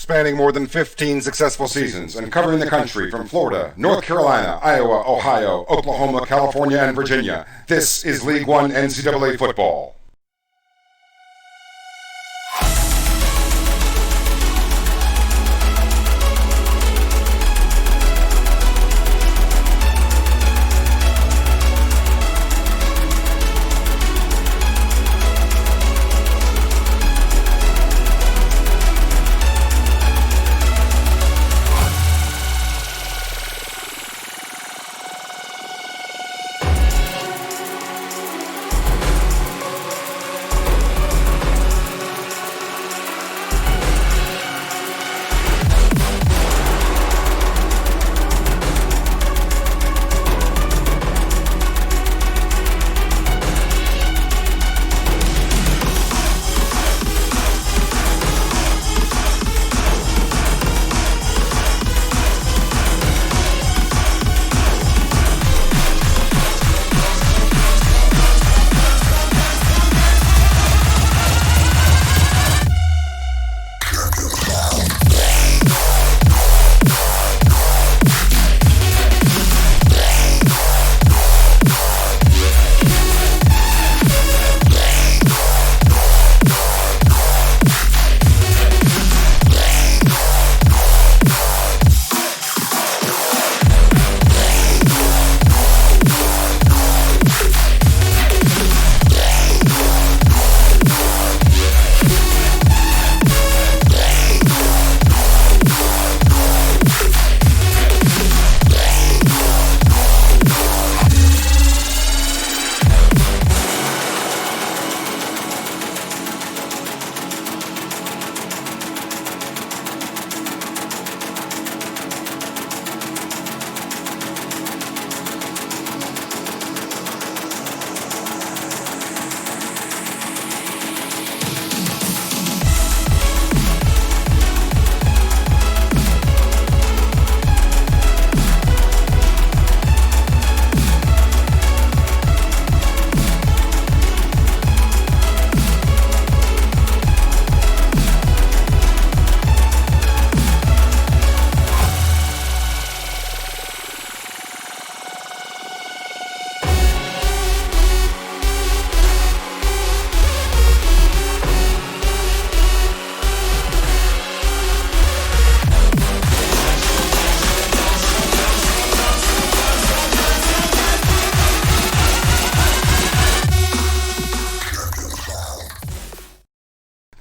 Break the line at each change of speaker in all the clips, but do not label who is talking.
Spanning more than 15 successful seasons and covering the country from Florida, North Carolina, Iowa, Ohio, Oklahoma, California, and Virginia, this is League One NCAA football.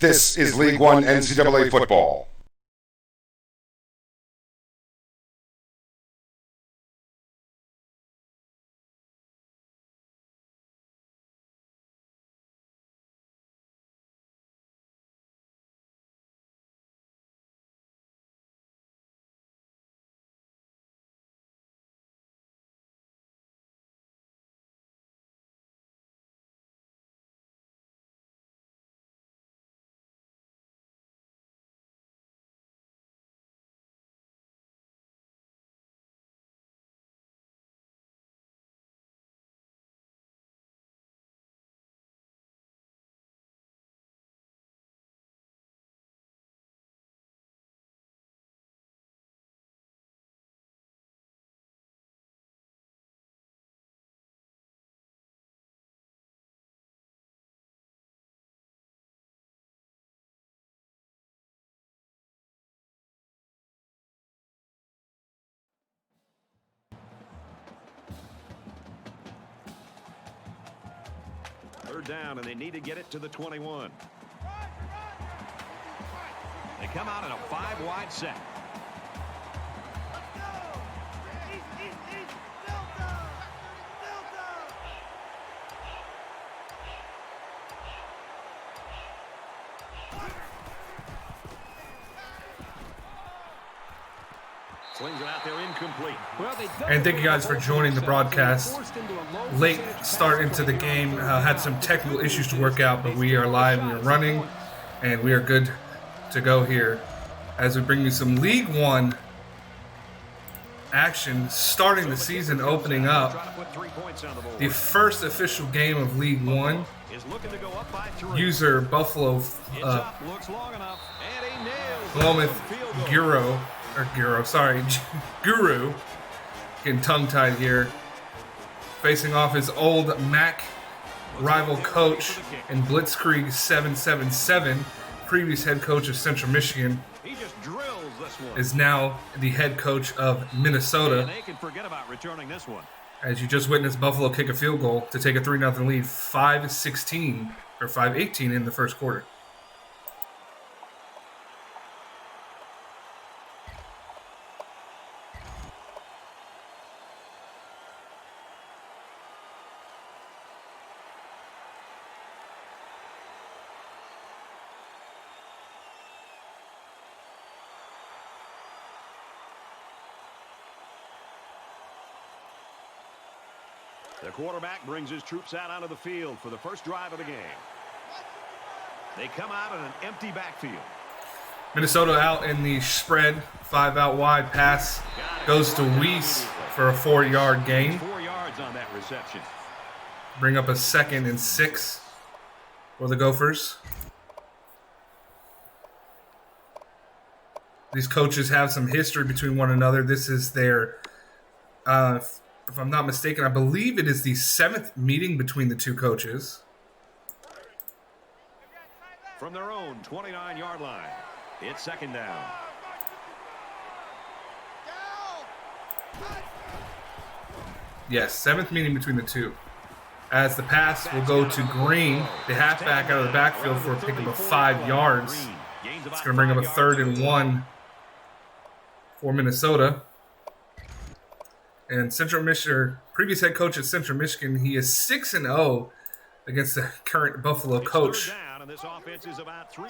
This is League One NCAA football.
Third down, and they need to get it to the 21. They come out in a 5-wide set. Slings it out there incomplete.
And thank you guys for joining the broadcast. Late start into the game. Had some technical issues to work out, but we are live, we are running, and we are good to go here as we bring you some League One action starting the season, opening up the first official game of League One. User Buffalo
looks long enough, and he nails
PlymouthGuru, Guru, getting tongue-tied here, facing off his old MAC rival coach in BlitzKrieg777, previous head coach of Central Michigan, is now the head coach of Minnesota. As you just witnessed Buffalo kick a field goal to take a 3-0 lead, 5-16 or 5-18 in the first quarter.
The quarterback brings his troops out onto the field for the first drive of the game. They come out in an empty backfield.
Minnesota out in the spread, 5 out wide, pass goes to Weiss for a 4-yard gain.
4 yards on that reception.
Bring up a 2nd and 6 for the Gophers. These coaches have some history between one another. This is their, if I'm not mistaken, I believe it is the 7th meeting between the two coaches.
From their own 29-yard line, it's 2nd down.
Yes, 7th meeting between the two. As the pass will go to Green, the halfback out of the backfield for a pickup of 5 yards. It's going to bring up a 3rd and 1 for Minnesota. And Central Michigan, previous head coach at Central Michigan, he is 6-0 against the current Buffalo coach.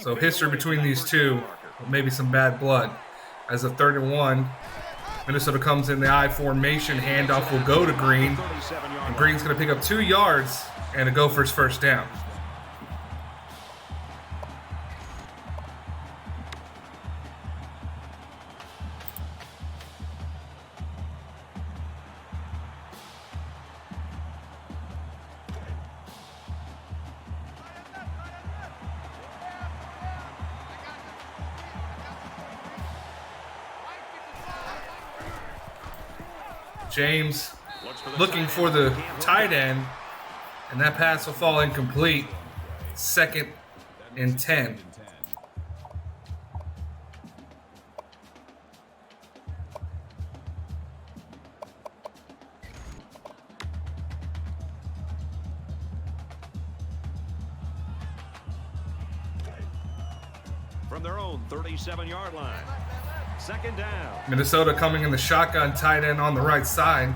So history between these two, maybe some bad blood. As a 3rd and 1, Minnesota comes in the I formation. Handoff will go to Green. And Green's going to pick up 2 yards and a Gophers first down. James looking for the tight end, and that pass will fall incomplete. 2nd and 10.
From their own 37-yard line. 2nd down.
Minnesota coming in the shotgun tight end on the right side.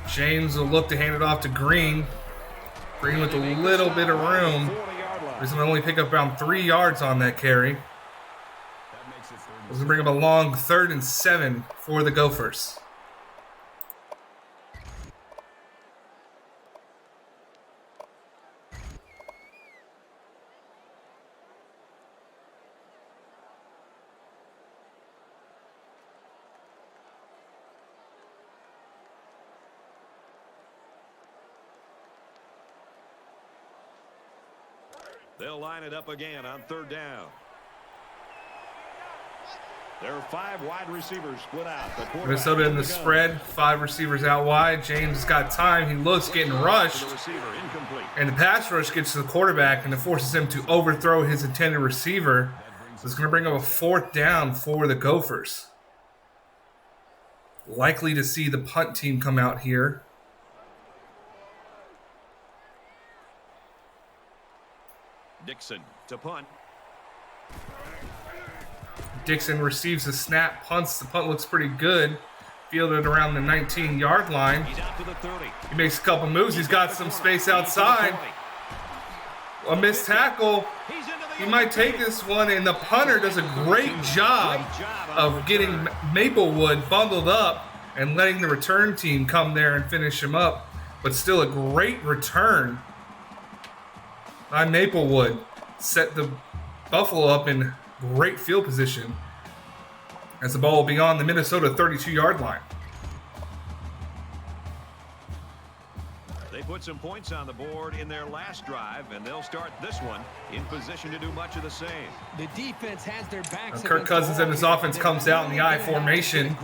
James will look to hand it off to Green. Green with a little bit of room. He's going to only pick up around 3 yards on that carry. He's going to bring up a long 3rd and 7 for the Gophers.
They'll line it up again on 3rd down. There are 5 wide receivers split out.
Minnesota in the spread, 5 receivers out wide. James has got time. He looks getting rushed. And the pass rush gets to the quarterback, and it forces him to overthrow his intended receiver. So it's going to bring up a 4th down for the Gophers. Likely to see the punt team come out here.
Dixon to punt.
Dixon receives the snap, punts. The punt looks pretty good. Fielded around the 19-yard line.
He's out to the 30.
He makes a couple moves. He's got some space outside. A missed tackle. He might take this one, and the punter does a great job of getting Maplewood bundled up and letting the return team come there and finish him up. But still a great return by Maplewood. Set the Buffalo up in great field position as the ball will be on the Minnesota 32-yard line.
They put some points on the board in their last drive, and they'll start this one in position to do much of the same.
The defense has their backs.
Kirk Cousins and his offense comes out in the I formation.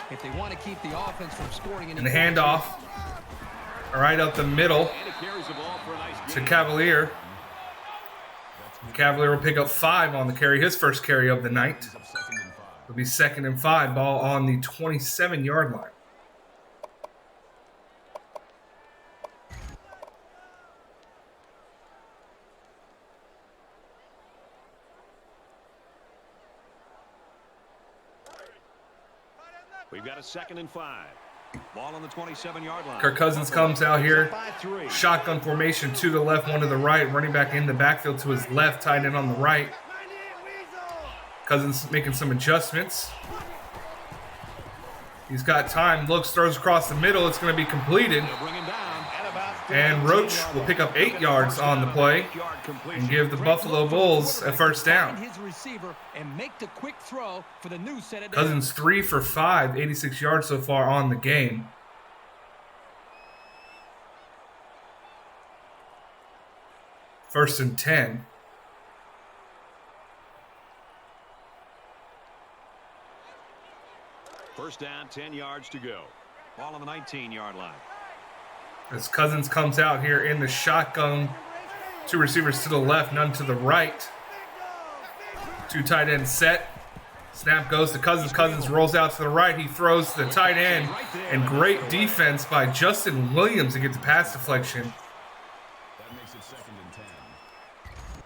If they want to keep the offense from scoring,
and the handoff right up the middle to Cavalier. Cavalier will pick up 5 on the carry, his first carry of the night. It'll be 2nd and 5, ball on the 27-yard line.
We've got a 2nd and 5. Ball on the 27-yard line.
Kirk Cousins comes out here. Shotgun formation, 2 to the left, 1 to the right. Running back in the backfield to his left, tight end on the right. Cousins making some adjustments. He's got time. Looks, throws across the middle. It's going to be completed. And Roach will pick up 8 yards on the play and give the Buffalo Bulls a first down. Cousins 3 for 5, 86 yards so far on the game. First and 10.
First down, 10 yards to go. Ball on the 19-yard line.
As Cousins comes out here in the shotgun. 2 receivers to the left, none to the right. 2 tight ends set. Snap goes to Cousins. Cousins rolls out to the right. He throws to the tight end. And great defense by Justin Williams to get the pass deflection.
That makes it 2nd and 10.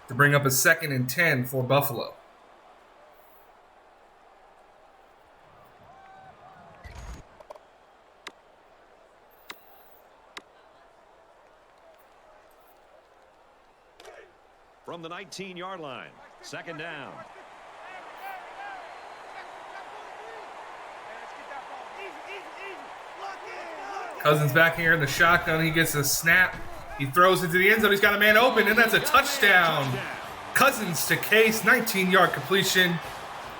To bring up a 2nd and 10 for Buffalo.
From the 19-yard line, 2nd down.
Cousins back here in the shotgun. He gets a snap. He throws it to the end zone. He's got a man open, and that's a touchdown. Cousins to Case, 19-yard completion.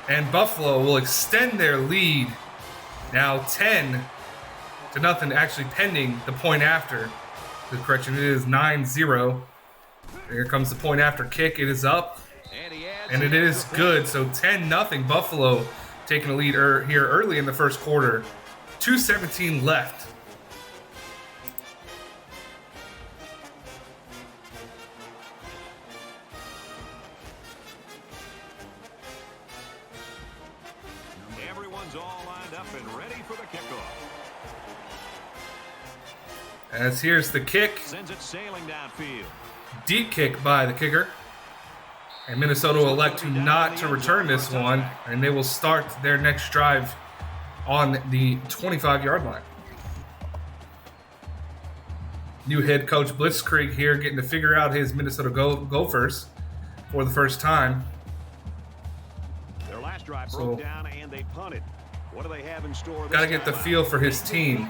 And Buffalo will extend their lead. Now 10-0, actually pending the point after. The correction, it is 9-0. Here comes the point after kick. It is up, and it is good. So 10-0 Buffalo taking the lead here early in the first quarter. 2:17 left.
Everyone's all lined up and ready for the kickoff.
As here's the kick.
Sends it sailing downfield.
Deep kick by the kicker. And Minnesota will elect to not to return this one, and they will start their next drive on the 25-yard line. New head coach BlitzKrieg here getting to figure out his Minnesota Gophers for the first time.
Their last drive broke down and they punted. What do they have in store?
Got to get the feel for his team.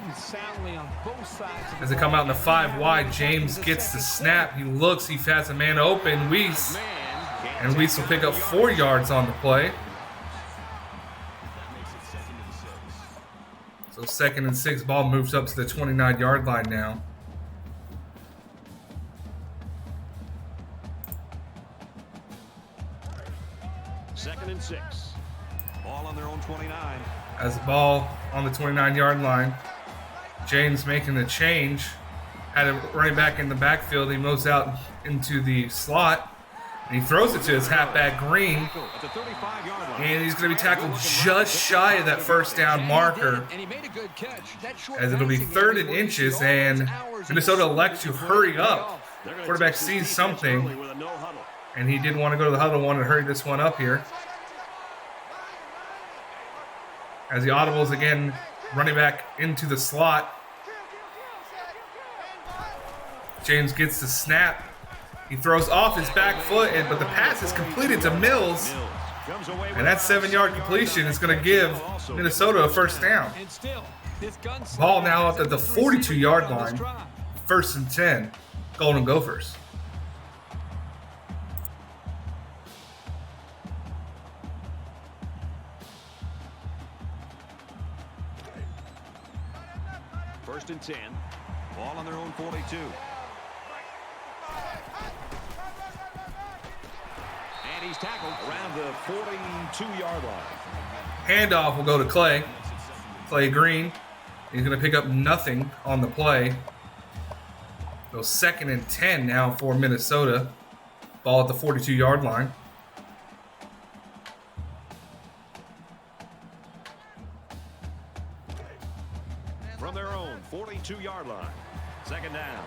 As they come out in the 5 wide, James gets the snap. He looks, he has a man open, Weiss. And Weiss will pick up 4 yards on the play. So 2nd and 6, ball moves up to the 29-yard line now.
Second and 6. Ball on their own 29.
As the ball on the 29-yard line, James making the change. Had a running back in the backfield. He moves out into the slot. And he throws it to his halfback Green. And he's going to be tackled just shy of that first down marker. As it'll be 3rd and inches. And Minnesota elects to hurry up. Quarterback sees something. And he didn't want to go to the huddle. Wanted to hurry this one up here. As the audibles again, running back into the slot. James gets the snap. He throws off his back foot, but the pass is completed to Mills. And that 7-yard completion is going to give Minnesota a first down. Ball now up at the 42-yard line. 1st and 10. Golden Gophers.
First and 10. Ball on their own 42. And he's tackled around the 42-yard line.
Handoff will go to Clay. Clay Green. He's going to pick up nothing on the play. So 2nd and 10 now for Minnesota. Ball at the 42-yard line.
From their own 42-yard line. 2nd down.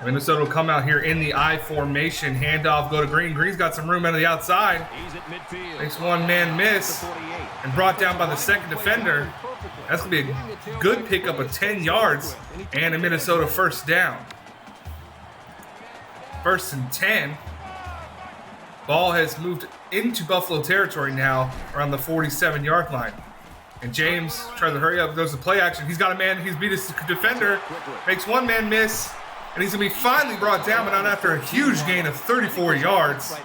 Minnesota will come out here in the I formation. Handoff, go to Green. Green's got some room out of the outside.
He's at midfield.
Makes one-man miss. And brought down by the second defender. That's going to be a good pickup of 10 yards and a Minnesota first down. 1st and 10. Ball has moved into Buffalo territory now around the 47-yard line. And James tries to hurry up, goes to play action. He's got a man, he's beat his defender, makes one man miss, and he's going to be finally brought down, but not after a huge gain of 34 yards.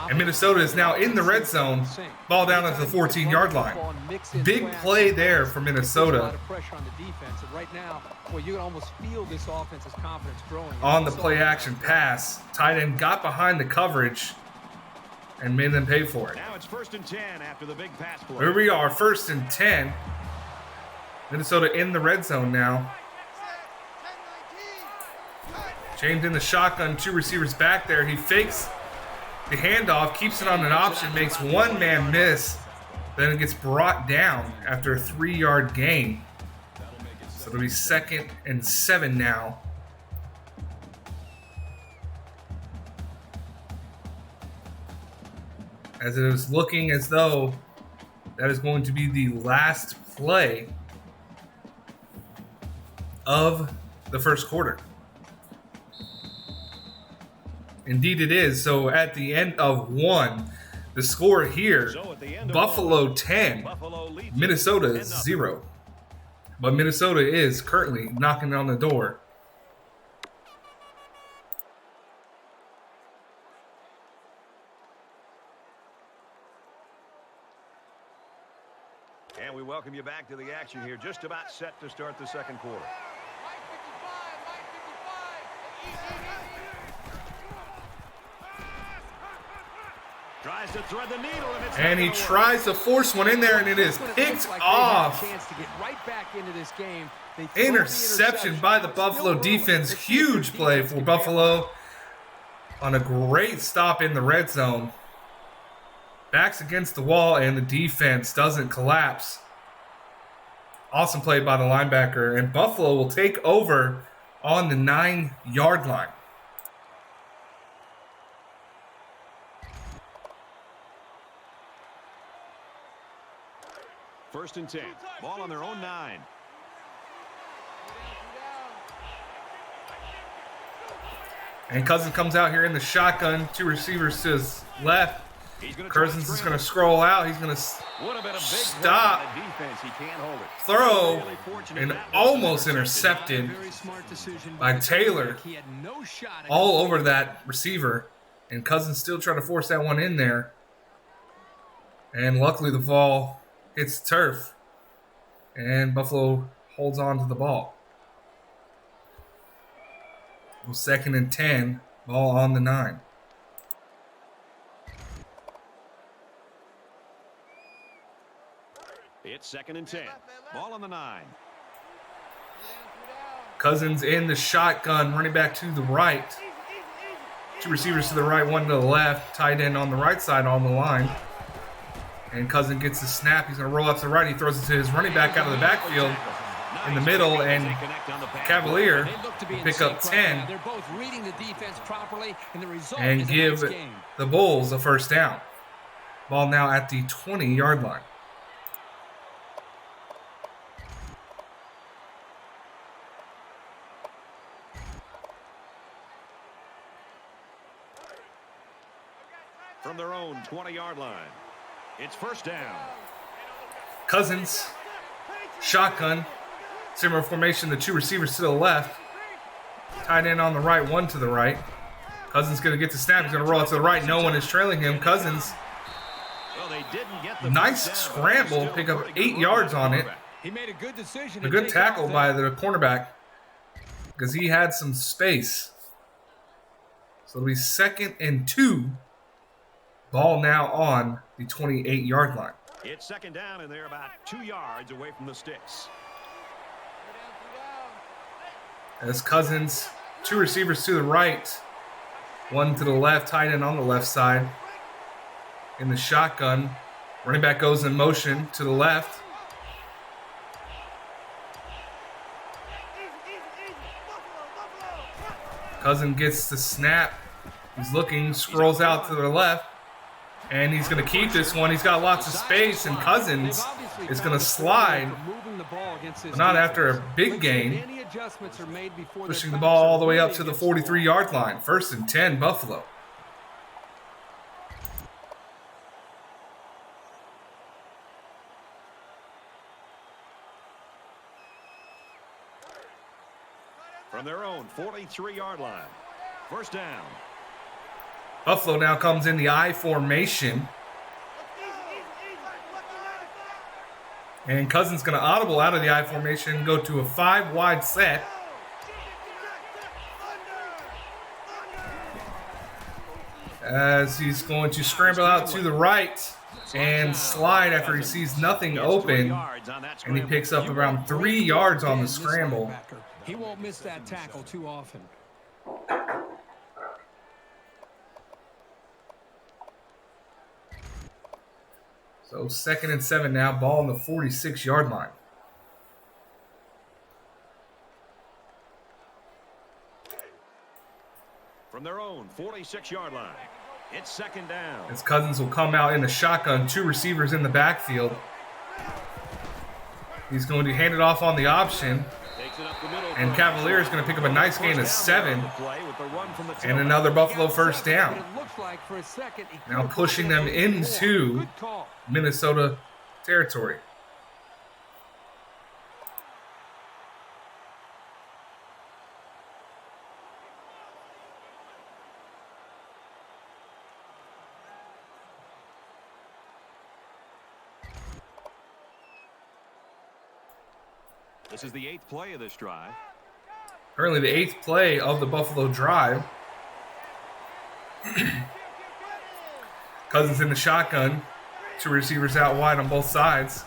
And Minnesota is now in the red zone, ball down at the 14-yard line. Big play there for Minnesota. On the play action pass, tight end got behind the coverage and made them pay for it.
Now it's 1st and 10 after the big pass play.
Here we are, 1st and 10. Minnesota in the red zone now. James in the shotgun, 2 receivers back there. He fakes the handoff, keeps it on an option, makes one man miss. Then it gets brought down after a 3-yard gain. So it'll be 2nd and 7 now. As it is looking as though that is going to be the last play of the first quarter. Indeed it is. So at the end of 1, the score here, Buffalo 10, Minnesota 0. But Minnesota is currently knocking on the door.
And we welcome you back to the action here. Just about set to start the second quarter. Tries to thread the needle,
and he tries to force one in there, and it is picked off. Interception by the Buffalo defense. Huge play for Buffalo on a great stop in the red zone. Backs against the wall, and the defense doesn't collapse. Awesome play by the linebacker, and Buffalo will take over on the 9-yard line.
First and 10. Ball on their own 9.
And Cousins comes out here in the shotgun. 2 receivers to his left. Cousins is going to scroll out. He's going to stop, throw, and almost intercepted by Taylor all over that receiver. And Cousins still trying to force that one in there. And luckily the ball hits turf. And Buffalo holds on to the ball. 2nd and 10. Ball on the 9.
It's 2nd and 10. Ball on the 9.
Cousins in the shotgun, running back to the right. 2 receivers to the right, 1 to the left. Tight end on the right side on the line. And Cousins gets the snap. He's going to roll out to the right. He throws it to his running back out of the backfield in the middle. And Cavalier pick up 10 and give the Bulls a first down. Ball now at the 20-yard line.
From their own 20-yard line. It's first down.
Cousins, shotgun, similar formation, the 2 receivers to the left. Tight end on the right, 1 to the right. Cousins going to get the snap. He's going to roll out to the right. No one is trailing him. Cousins, nice scramble, pick up 8 yards on it.
He made a good decision.
A good tackle by the cornerback because he had some space. So it'll be 2nd and 2. Ball now on the 28-yard line.
It's 2nd down, and they're about 2 yards away from the sticks.
As Cousins, 2 receivers to the right, 1 to the left, tight end on the left side. In the shotgun, running back goes in motion to the left. Cousins gets the snap. He's looking, scrolls out to the left, and he's going to keep this one. He's got lots of space, and Cousins is going to slide, but not after a big gain, pushing the ball all the way up to the 43-yard line. 1st and 10, Buffalo.
From their own 43-yard line. 1st down.
Buffalo now comes in the I formation. And Cousins going to audible out of the I formation, go to a 5-wide set. As he's going to scramble out to the right and slide after he sees nothing open. And he picks up around 3 yards on the scramble.
He won't miss that tackle too often.
So 2nd and 7 now, ball on the 46-yard line.
From their own 46-yard line, it's 2nd down.
As Cousins will come out in the shotgun, 2 receivers in the backfield. He's going to hand it off on the option. And Cavalier is going to pick up a nice gain of 7. And another Buffalo 1st down. Now pushing them into Minnesota territory.
This is the 8th play of this drive.
Currently the 8th play of the Buffalo drive. Cousins in the shotgun. 2 receivers out wide on both sides.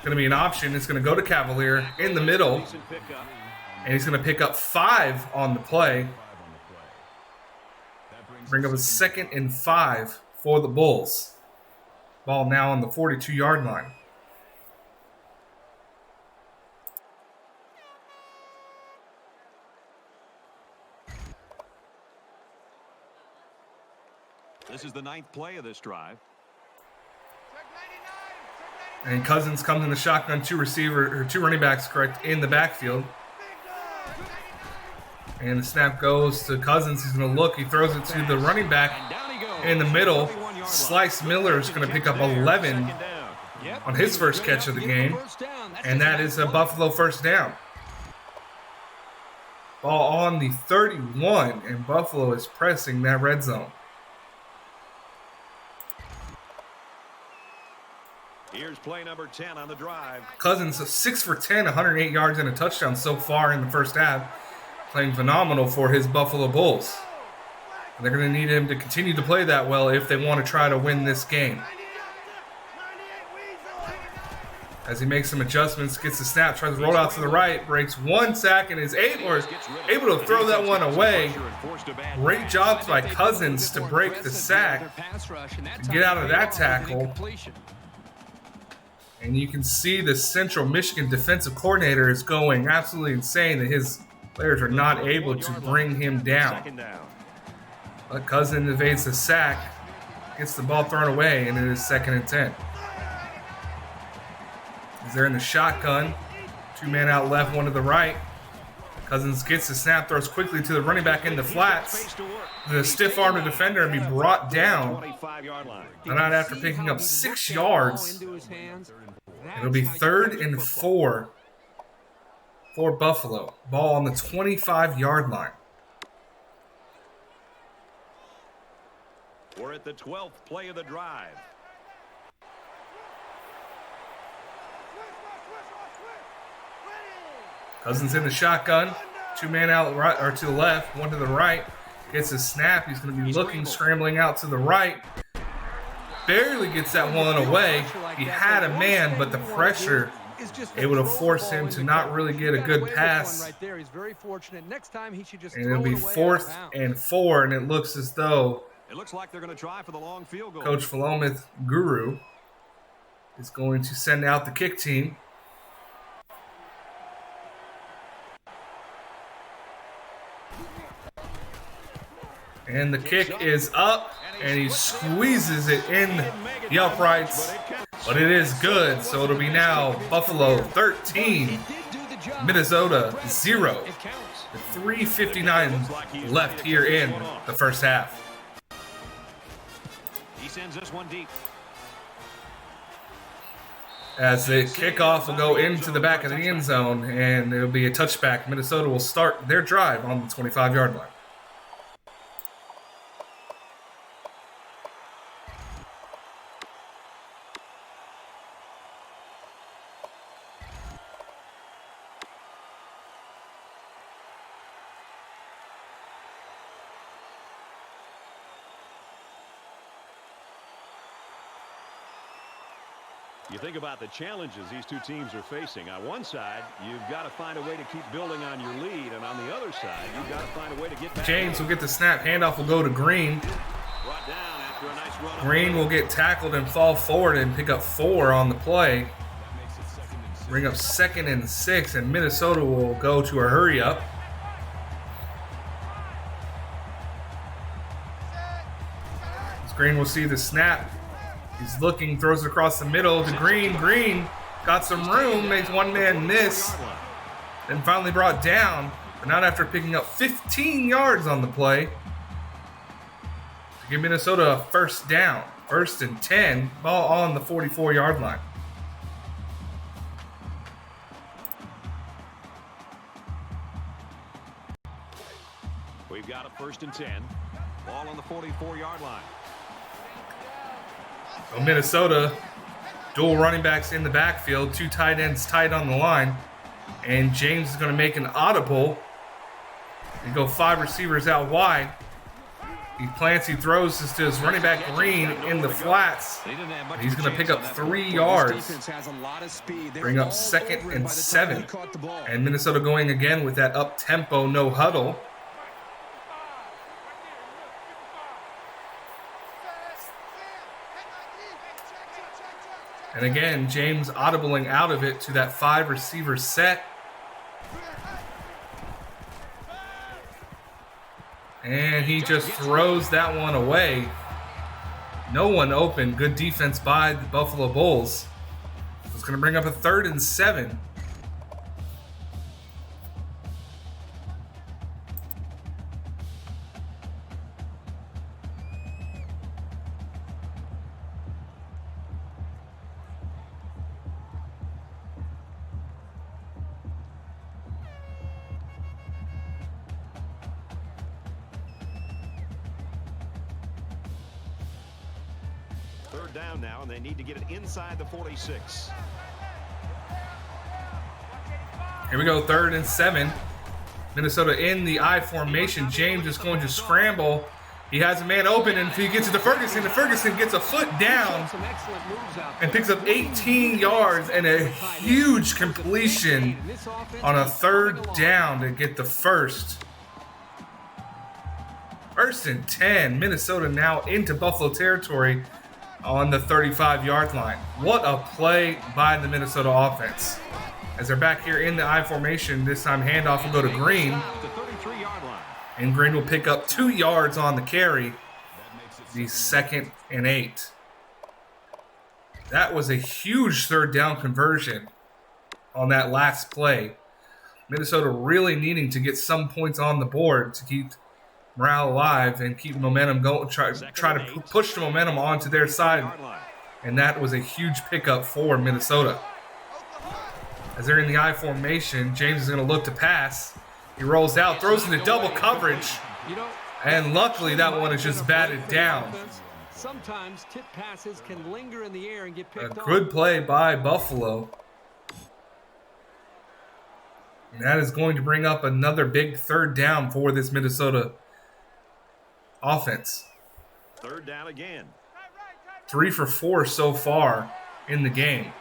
Going to be an option. It's going to go to Cavalier in the middle. And he's going to pick up 5 on the play. Bring up a 2nd and 5 for the Bulls. Ball now on the 42-yard line.
This is the 9th play of this drive.
And Cousins comes in the shotgun, 2 running backs, in the backfield. And the snap goes to Cousins. He's going to look. He throws it to the running back in the middle. Slice Miller is going to pick up 11 on his first catch of the game. And that is a Buffalo 1st down. Ball on the 31, and Buffalo is pressing that red zone.
Here's play number 10 on the drive.
Cousins 6 for 10, 108 yards and a touchdown so far in the first half. Playing phenomenal for his Buffalo Bulls. And they're going to need him to continue to play that well if they want to try to win this game. As he makes some adjustments, gets the snap, tries to roll out to the right, breaks 1 sack, and is able to throw that one away. Great job by Cousins to break the sack, to get out of that tackle. And you can see the Central Michigan defensive coordinator is going absolutely insane that his players are not able to bring him down. But Cousins evades the sack, gets the ball thrown away, and it is 2nd and 10. As they're in the shotgun, 2 men out left, 1 to the right. Cousins gets the snap, throws quickly to the running back in the flats. The stiff-armed defender and be brought down. And not after picking up 6 yards. It'll be 3rd and 4 for Buffalo. Ball on the 25-yard line.
We're at the 12th play of the drive.
Cousins in the shotgun. 2 man out right or to the left, 1 to the right. Gets a snap. He's going to be looking, scrambling out to the right. Barely gets that one away. He had a man, but the pressure able to force him to not really get a good pass. And it'll be 4th and 4, and it looks as though
like they're going to try for the long field goal.
Coach PlymouthGuru is going to send out the kick team. And the kick is up, and he squeezes it in the uprights, but it is good. So it'll be now Buffalo 13, Minnesota 0. With 3:59 left here in the first half.
He sends this one deep.
As the kickoff will go into the back of the end zone, and it'll be a touchback. Minnesota will start their drive on the 25-yard line.
You think about the challenges these two teams are facing. On one side, you've got to find a way to keep building on your lead, and on the other side, you've got to find a way to get back.
James will get the snap. Handoff will go to Green.
Brought down after a nice run.
Green will get tackled and fall forward and pick up 4 on the play. Bring up 2nd and 6, and Minnesota will go to a hurry up. As Green will see the snap. He's looking, throws it across the middle to Green. Green got some room, makes one man miss, then finally brought down, but not after picking up 15 yards on the play to give Minnesota a first down. 1st and 10, ball on the 44-yard line.
We've got a 1st and 10, ball on the 44-yard line.
So Minnesota, dual running backs in the backfield, 2 tight ends tight on the line, and James is going to make an audible and go 5 receivers out wide. He plants, he throws this to his running back Green in the flats. He's going to pick up 3 yards, bring up 2nd and 7, and Minnesota going again with that up-tempo no huddle. And again, James audibling out of it to that 5 receiver set. And he just throws that one away. No one open. Good defense by the Buffalo Bulls. It's going to bring up a 3rd and 7.
Down now, and they need to get it inside the 46.
Here we go, 3rd and 7. Minnesota in the I formation. James is going to scramble. He has a man open, and if he gets to the Ferguson gets a foot down and picks up 18 yards and a huge completion on a 3rd down to get the first. 1st and 10. Minnesota now into Buffalo territory on the 35-yard line. What a play by the Minnesota offense. As they're back here in the I formation, this time handoff will go to Green. And Green will pick up 2 yards on the carry. The 2nd and 8. That was a huge 3rd down conversion on that last play. Minnesota really needing to get some points on the board to keep morale alive and keep momentum going, try to push the momentum onto their side. And that was a huge pickup for Minnesota. As they're in the I formation, James is going to look to pass. He rolls out, throws into double coverage, and luckily that one is just batted down.
Sometimes tip passes can linger in the air and get picked off.
A good play by Buffalo. And that is going to bring up another big third down for this Minnesota offense.
Third down again.
3 for 4 so far in the game.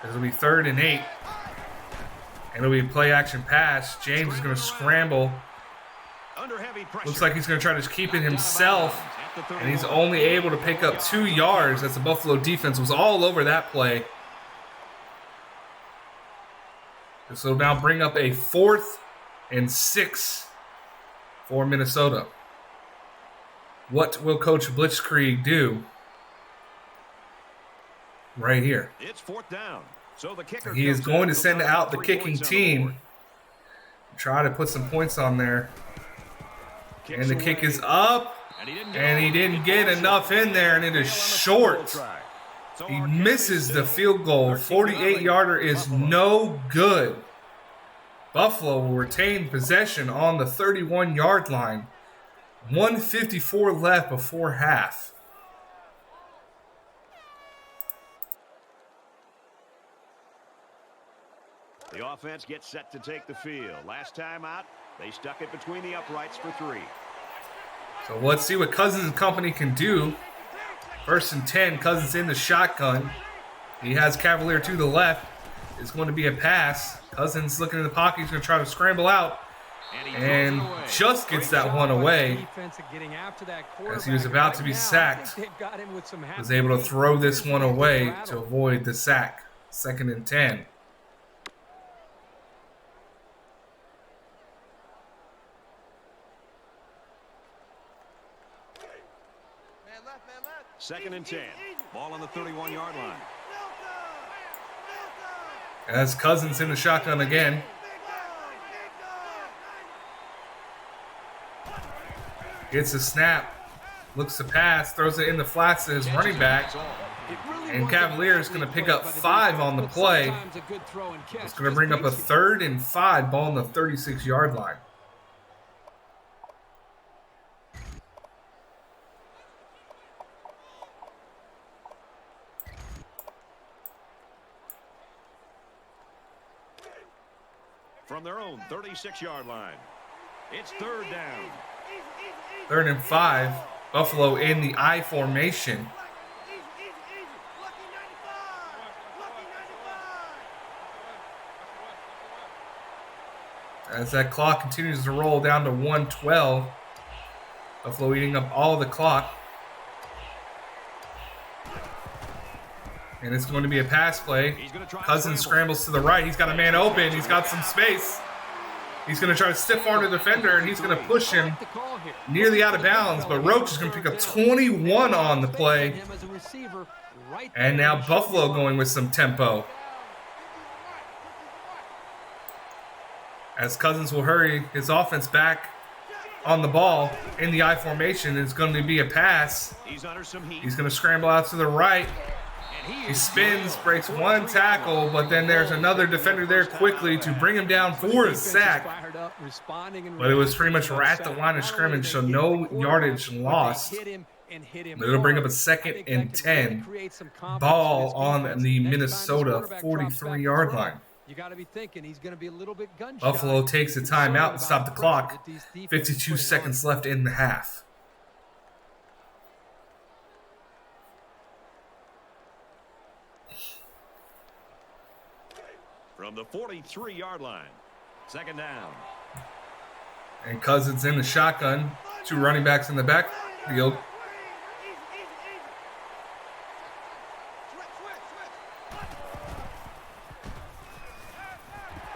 It'll be 3rd and 8. And it'll be a play action pass. James is going to scramble.
Under heavy pressure.
Looks like he's going to try to keep it himself. And he's only able to pick up 2 yards as the Buffalo defense was all over that play. This will now bring up a 4th and 6 for Minnesota. What will Coach Blitzkrieg do right here?
It's 4th down. So the kicker
He is going to send out the kicking team. Try to put some points on there. And the kick is up. And he didn't get enough in there, and it is short. He misses the field goal. 48-yarder is no good. Buffalo will retain possession on the 31-yard line. 1:54 left before half.
The offense gets set to take the field. Last time out, they stuck it between the uprights for 3.
So let's see what Cousins and company can do. 1st and 10, Cousins in the shotgun. He has Cavalier to the left. It's going to be a pass. Cousins looking in the pocket. He's going to try to scramble out. And just gets that one away. As he was about to be sacked, was able to throw this one away to avoid the sack. 2nd and 10.
Second and 10. Ball on the 31-yard line.
As Cousins in the shotgun again. Gets a snap. Looks to pass. Throws it in the flats to his running back. And Cavalier is going to pick up 5 on the play. It's going to bring up a 3rd and 5. Ball on the 36-yard line.
From their own 36-yard line. It's 3rd down.
3rd and 5. Buffalo in the I formation. As that clock continues to roll down to 1:12. Buffalo eating up all the clock. And it's going to be a pass play. Cousins scrambles to the right. He's got a man open. He's got some space. He's going to try to stiff arm the defender, and he's going to push him nearly out of bounds. But Roach is going to pick up 21 on the play. And now Buffalo going with some tempo. As Cousins will hurry his offense back on the ball in the I formation. It's going to be a pass. He's going to scramble out to the right. He spins, breaks one tackle, but then there's another defender there quickly to bring him down for a sack. But it was pretty much right at the line of scrimmage, so no yardage lost. But it'll bring up a 2nd and 10. Ball on the Minnesota 43-yard line. Buffalo takes a timeout and stop the clock. 52 seconds left in the half.
From the 43-yard line. 2nd down.
And Cousins in the shotgun. 2 running backs in the backfield.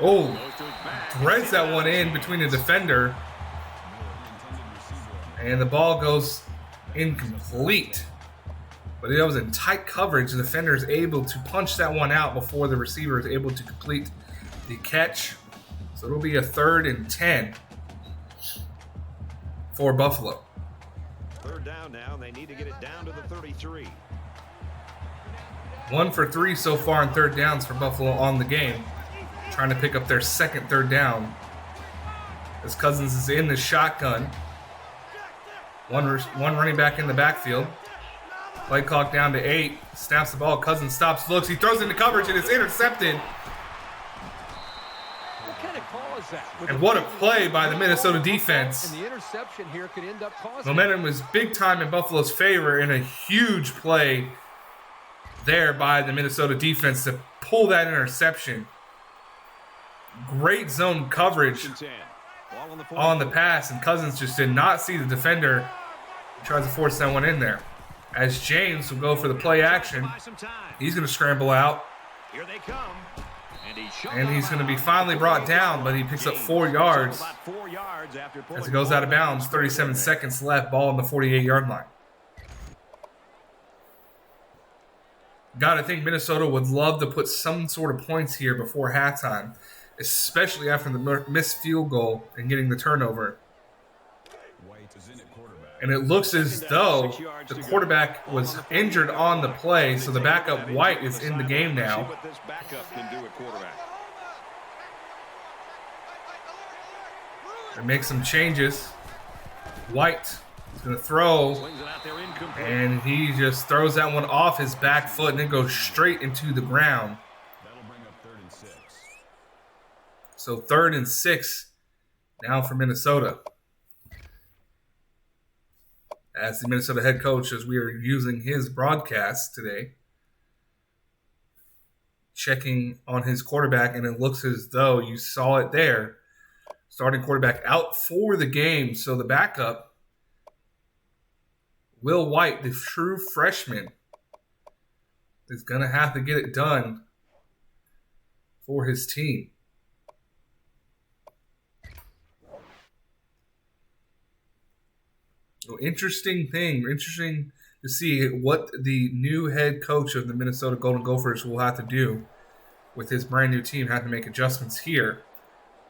Oh, threads that one in between the defender. And the ball goes incomplete. But it was in tight coverage. The defender is able to punch that one out before the receiver is able to complete the catch. So it'll be a 3rd and 10 for Buffalo.
3rd down now. They need to get it down to the 33.
1 for 3 so far in 3rd downs for Buffalo on the game. Trying to pick up their 2nd 3rd down. As Cousins is in the shotgun. One running back in the backfield. Play clock down to 8. Snaps the ball. Cousins stops, looks. He throws into coverage and it's intercepted. And what a play by the Minnesota defense.
And the interception here could end up causing
Momentum was big time in Buffalo's favor, and a huge play there by the Minnesota defense to pull that interception. Great zone coverage on the pass, and Cousins just did not see the defender. He tries to force that one in there. As James will go for the play action, he's going to scramble out.
Here they come.
And he's going to be finally brought down, but he picks up 4 yards as he goes out of bounds. 37 seconds left, ball on the 48-yard line. Gotta think Minnesota would love to put some sort of points here before halftime, especially after the missed field goal and getting the turnover. And it looks as though the quarterback was injured on the play, so the backup White is in the game now. They make some changes. White is going to throw, and he just throws that one off his back foot and then goes straight into the ground. So 3rd and 6 now for Minnesota. As the Minnesota head coach, as we are using his broadcast today, checking on his quarterback, and it looks as though you saw it there. Starting quarterback out for the game, so the backup, Will White, the true freshman, is going to have to get it done for his team. Interesting to see what the new head coach of the Minnesota Golden Gophers will have to do with his brand new team. Have to make adjustments here,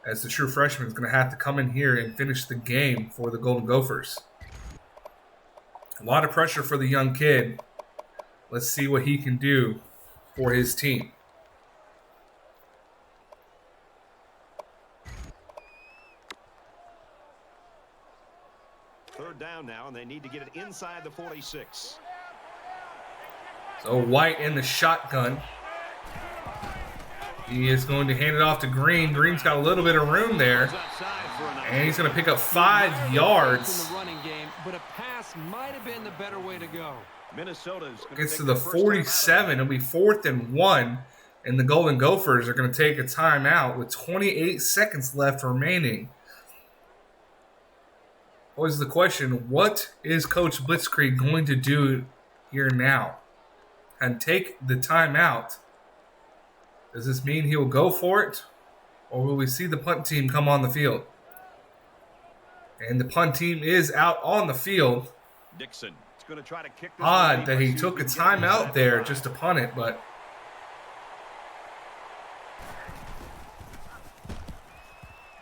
as the true freshman is going to have to come in here and finish the game for the Golden Gophers. A lot of pressure for the young kid. Let's see what he can do for his team.
Down now, and they need to get it inside the 46.
So White in the shotgun. He is going to hand it off to Green. Green's got a little bit of room there, and he's going to pick up 5 yards.
But a pass might have been the better way to go.
Minnesota's
gets to the 47. It'll be 4th and 1, and the Golden Gophers are going to take a timeout with 28 seconds left remaining. Always the question, what is Coach BlitzKrieg going to do here now? And take the timeout. Does this mean he will go for it? Or will we see the punt team come on the field? And the punt team is out on the field.
Dixon is going to try to kick this.
Odd that he took a timeout there just to punt it, but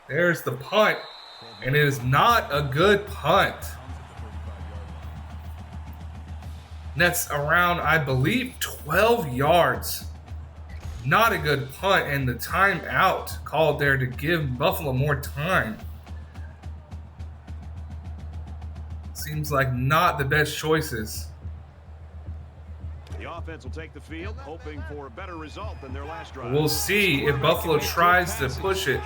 there's the punt. And it is not a good punt. That's around, I believe, 12 yards. Not a good punt, and the timeout called there to give Buffalo more time. Seems like not the best choices.
The offense will take the field, hoping for a better result than their last drive.
We'll see if Buffalo tries to push it,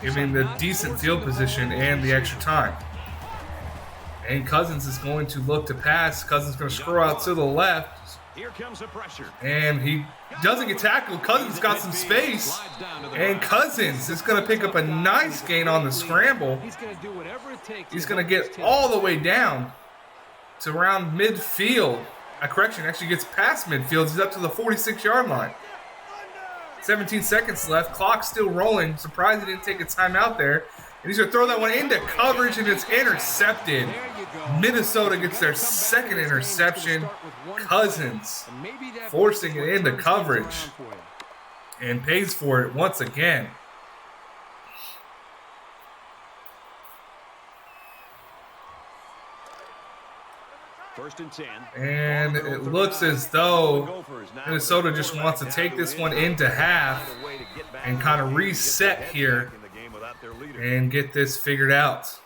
giving the decent field position and the extra time. And Cousins is going to look to pass. Cousins is going to scroll out to the left.
Here comes the pressure.
And he doesn't get tackled. Cousins got some space. And Cousins is going to pick up a nice gain on the scramble. He's going to get all the way down to around midfield. A correction, actually gets past midfield. He's up to the 46-yard line. 17 seconds left. Clock still rolling. Surprised he didn't take a timeout there. And he's going to throw that one into coverage, and it's intercepted. Minnesota gets their second interception. Cousins forcing it into coverage and pays for it once again.
First and 10.
And it looks as though Minnesota just wants to take this one into half and kind of reset here and get this figured out.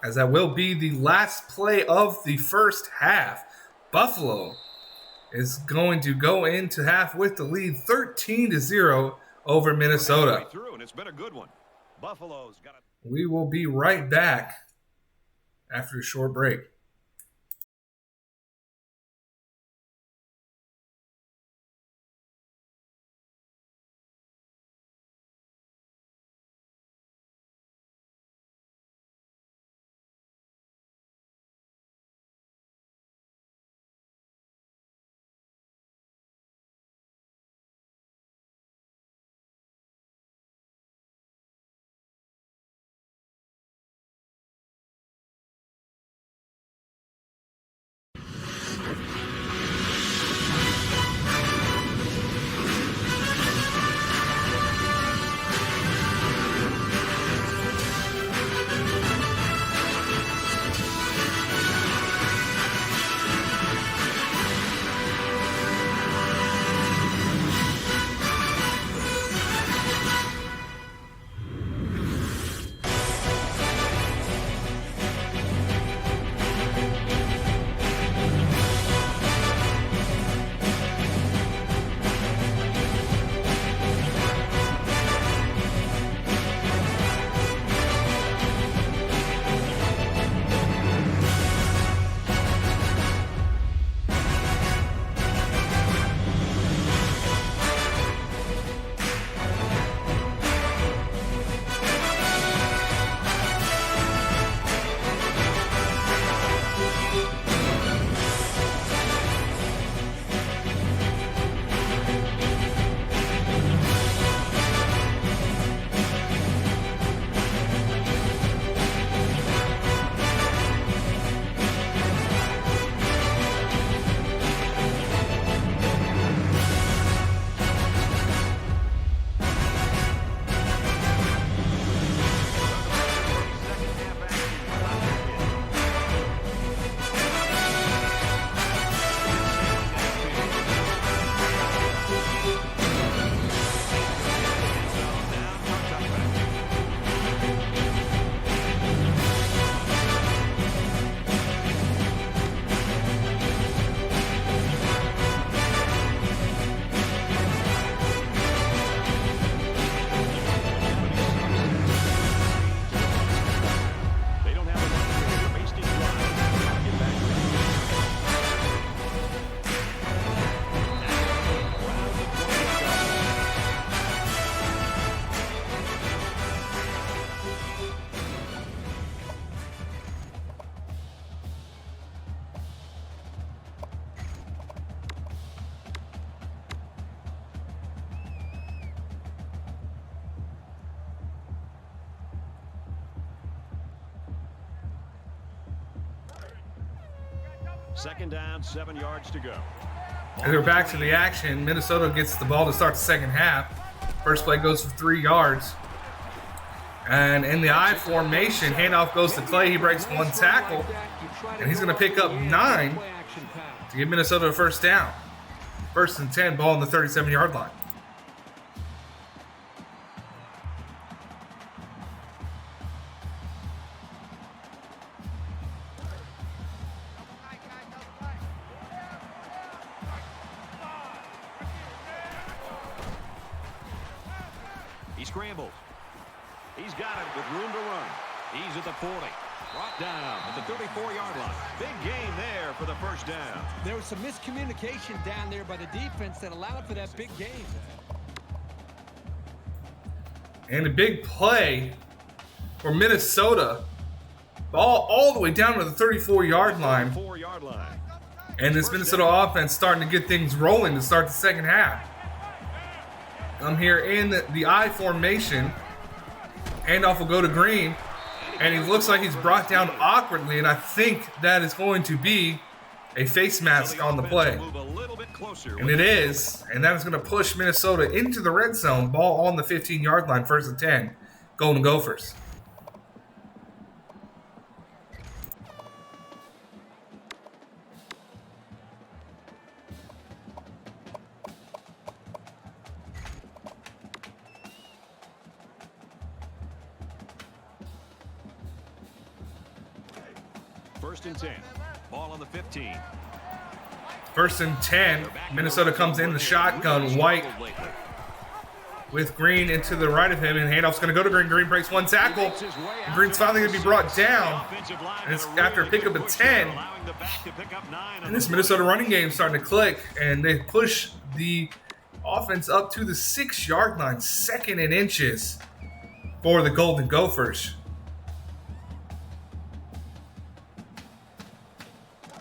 As that will be the last play of the first half. Buffalo is going to go into half with the lead 13-0 over Minnesota.
And it's been a good one. Buffalo's got it.
We will be right back after a short break.
Second down, 7 yards to go.
And we're back to the action. Minnesota gets the ball to start the second half. First play goes for 3 yards. And in the I formation, handoff goes to Clay. He breaks 1 tackle. And he's going to pick up 9 to give Minnesota a first down. First and 10, ball on the 37-yard line.
He scrambles. He's got it with room to run. He's at the 40. Brought down at the 34-yard line. Big gain there for the first down.
There was some miscommunication down there by the defense that allowed for that big gain.
And a big play for Minnesota. Ball all the way down to the 34-yard line. And this Minnesota offense starting to get things rolling to start the second half. I'm here in the I formation. Handoff will go to Green. And he looks like he's brought down awkwardly. And I think that is going to be a face mask on the play. And it is. And that is going to push Minnesota into the red zone. Ball on the 15-yard line. First and 10. Golden Gophers. First First and 10. Minnesota comes in the shotgun. White with Green into the right of him, and handoff's going to go to Green. Green breaks one tackle. And Green's finally going to be brought down. And it's after a pickup of 10. And this Minnesota running game is starting to click, and they push the offense up to the 6-yard line, 2nd and inches for the Golden Gophers.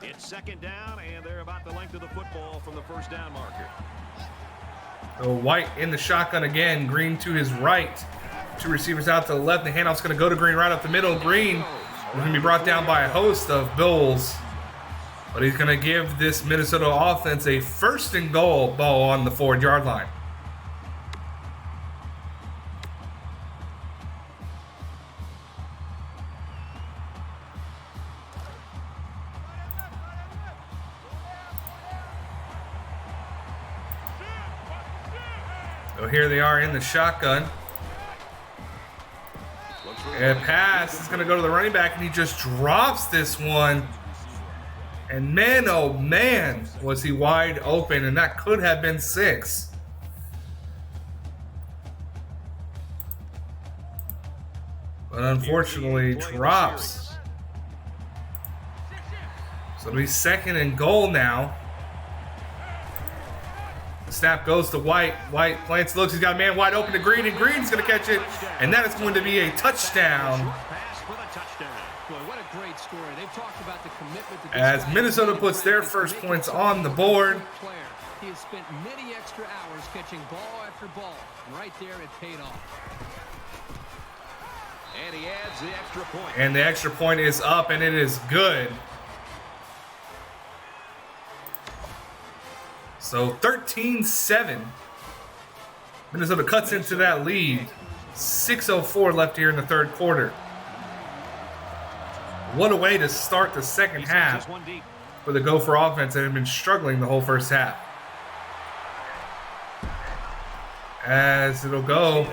It's 2nd down, and they're about the length of the football from the first down marker.
So White in the shotgun again. Green to his right. 2 receivers out to the left. The handoff's going to go to Green right up the middle. Green is going to be brought down by a host of Bulls. But he's going to give this Minnesota offense a 1st and goal ball on the 4-yard line. So here they are in the shotgun. And pass is going to go to the running back, and he just drops this one. And man, oh man, was he wide open, and that could have been 6. But unfortunately, drops. So it'll be 2nd and goal now. The snap goes to White. White plants, looks, he's got a man wide open to Green, and Green's going to catch it. And that is going to be a touchdown. As Minnesota puts their first points on the board.
He has spent many extra hours catching ball after ball. And right there, it paid off.
And he adds the extra point.
And the extra point is up, and it is good. So 13-7. Minnesota cuts into that lead. 6:04 left here in the 3rd quarter. What a way to start the second half for the Gopher offense that had been struggling the whole first half. As it'll go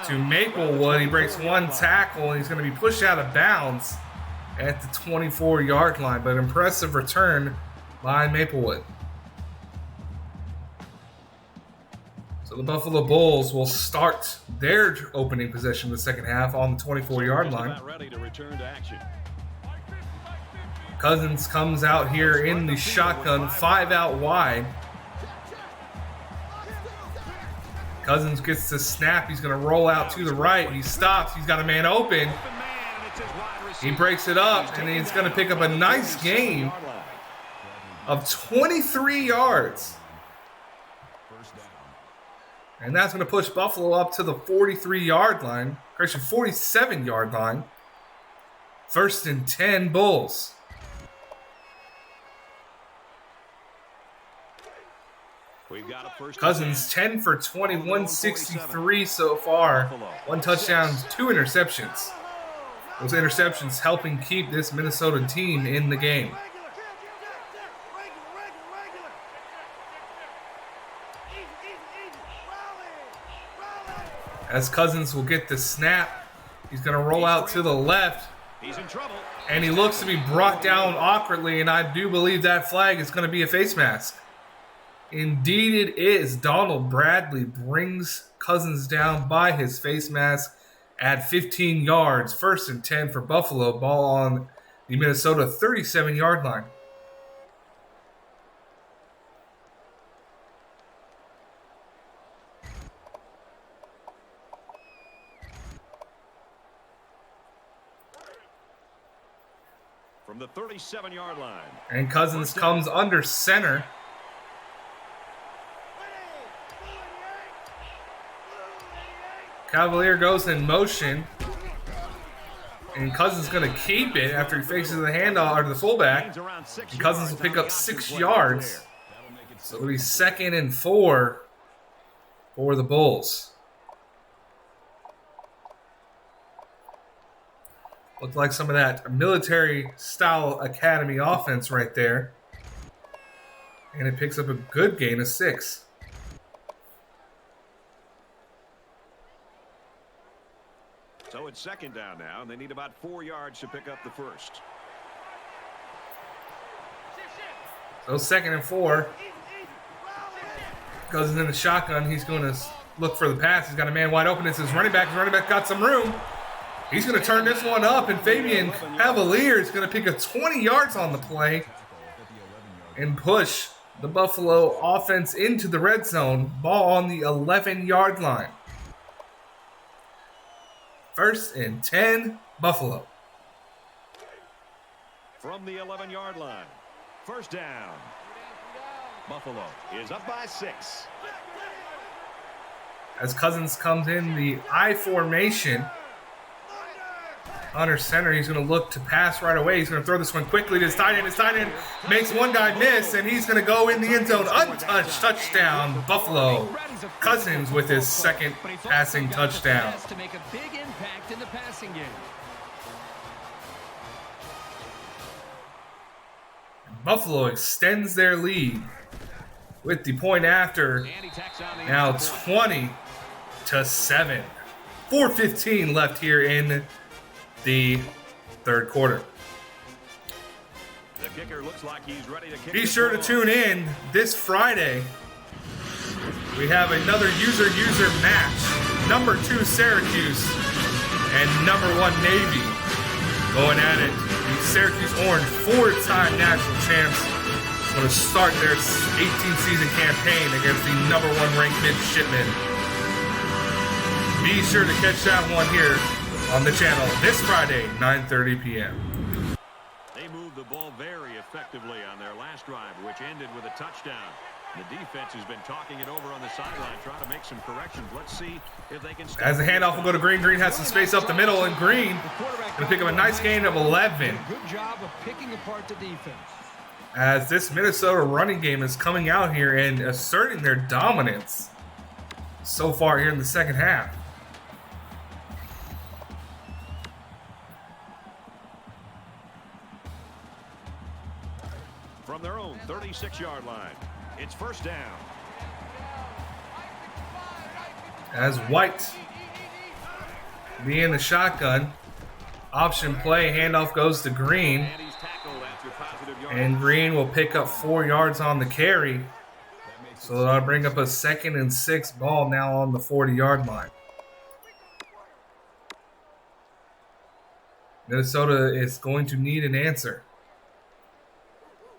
to Maplewood. He breaks one tackle, and he's going to be pushed out of bounds at the 24-yard line. But impressive return by Maplewood. So the Buffalo Bulls will start their opening possession of the second half on the 24-yard line. Cousins comes out here in the shotgun, 5 out wide. Cousins gets the snap. He's going to roll out to the right. He stops. He's got a man open. He breaks it up, and he's going to pick up a nice gain of 23 yards. And that's going to push Buffalo up to the 43-yard line. Correction, 47-yard line. 1st and 10 Bulls. Cousins 10 for 21, 63 so far. 1 touchdown, 2 interceptions. Those interceptions helping keep this Minnesota team in the game. As Cousins will get the snap, he's going to roll out to the left.
He's in trouble.
And he looks to be brought down awkwardly, and I do believe that flag is going to be a face mask. Indeed it is. Donald Bradley brings Cousins down by his face mask at 15 yards. 1st and 10 for Buffalo. Ball on the Minnesota 37-yard line.
From the 37-yard line.
And Cousins comes under center. Cavalier goes in motion. And Cousins going to keep it after he faces the handoff or the fullback. And Cousins will pick up 6 yards. So it'll be 2nd and 4 for the Bulls. Looked like some of that military-style academy offense right there. And it picks up a good gain of 6.
So it's 2nd down now, and they need about 4 yards to pick up the first.
Goes 2nd and 4. Goes in the shotgun. He's going to look for the pass. He's got a man wide open. It's his running back. His running back got some room. He's going to turn this one up, and Fabian Cavalier is going to pick up 20 yards on the play and push the Buffalo offense into the red zone. Ball on the 11-yard line. 1st and 10, Buffalo.
From the 11-yard line. 1st down. Buffalo is up by 6.
As Cousins comes in the I formation under center, he's going to look to pass right away. He's going to throw this one quickly to his tight end. His tight end makes one guy miss, and he's going to go in the end zone untouched. Touchdown, Buffalo. Cousins with his 2nd passing touchdown.
To make a big impact in the passing game.
Buffalo extends their lead with the point after. Now 20-7. 4:15 left here in the 3rd quarter.
The kicker looks like he's ready to kick.
Be sure to tune in this Friday. We have another user match. Number 2 Syracuse and number 1 Navy going at it. The Syracuse Orange, 4-time national champs, going to start their 18th season campaign against the number 1 ranked midshipmen. Be sure to catch that one here on the channel this Friday, 9:30 p.m.
They moved the ball very effectively on their last drive, which ended with a touchdown. The defense has been talking it over on the sideline, trying to make some corrections. Let's see if they can.
As the handoff will go to Green. Green has some space up the middle, and Green going to pick up a nice gain of 11.
Good job of picking apart the defense.
As this Minnesota running game is coming out here and asserting their dominance so far here in the 2nd half.
From their own 36-yard line, it's 1st down.
As White be in the shotgun, option play, handoff goes to Green, and Green will pick up 4 yards on the carry. So that'll bring up a 2nd and 6 ball now on the 40-yard line. Minnesota is going to need an answer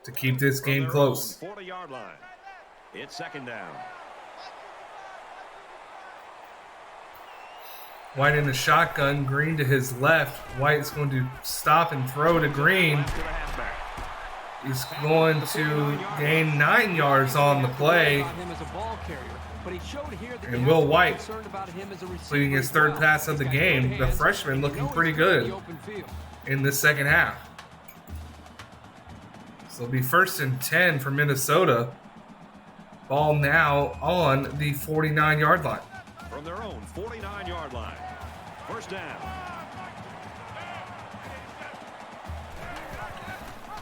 to keep this game close.
40-yard line. It's 2nd down.
White in the shotgun, Green to his left. White is going to stop and throw to Green. He's going to gain 9 yards on the play. And Will White leading his 3rd pass of the game. The freshman looking pretty good in the 2nd half. So it'll be 1st and 10 for Minnesota. Ball now on the 49-yard line.
From their own 49-yard line. 1st down.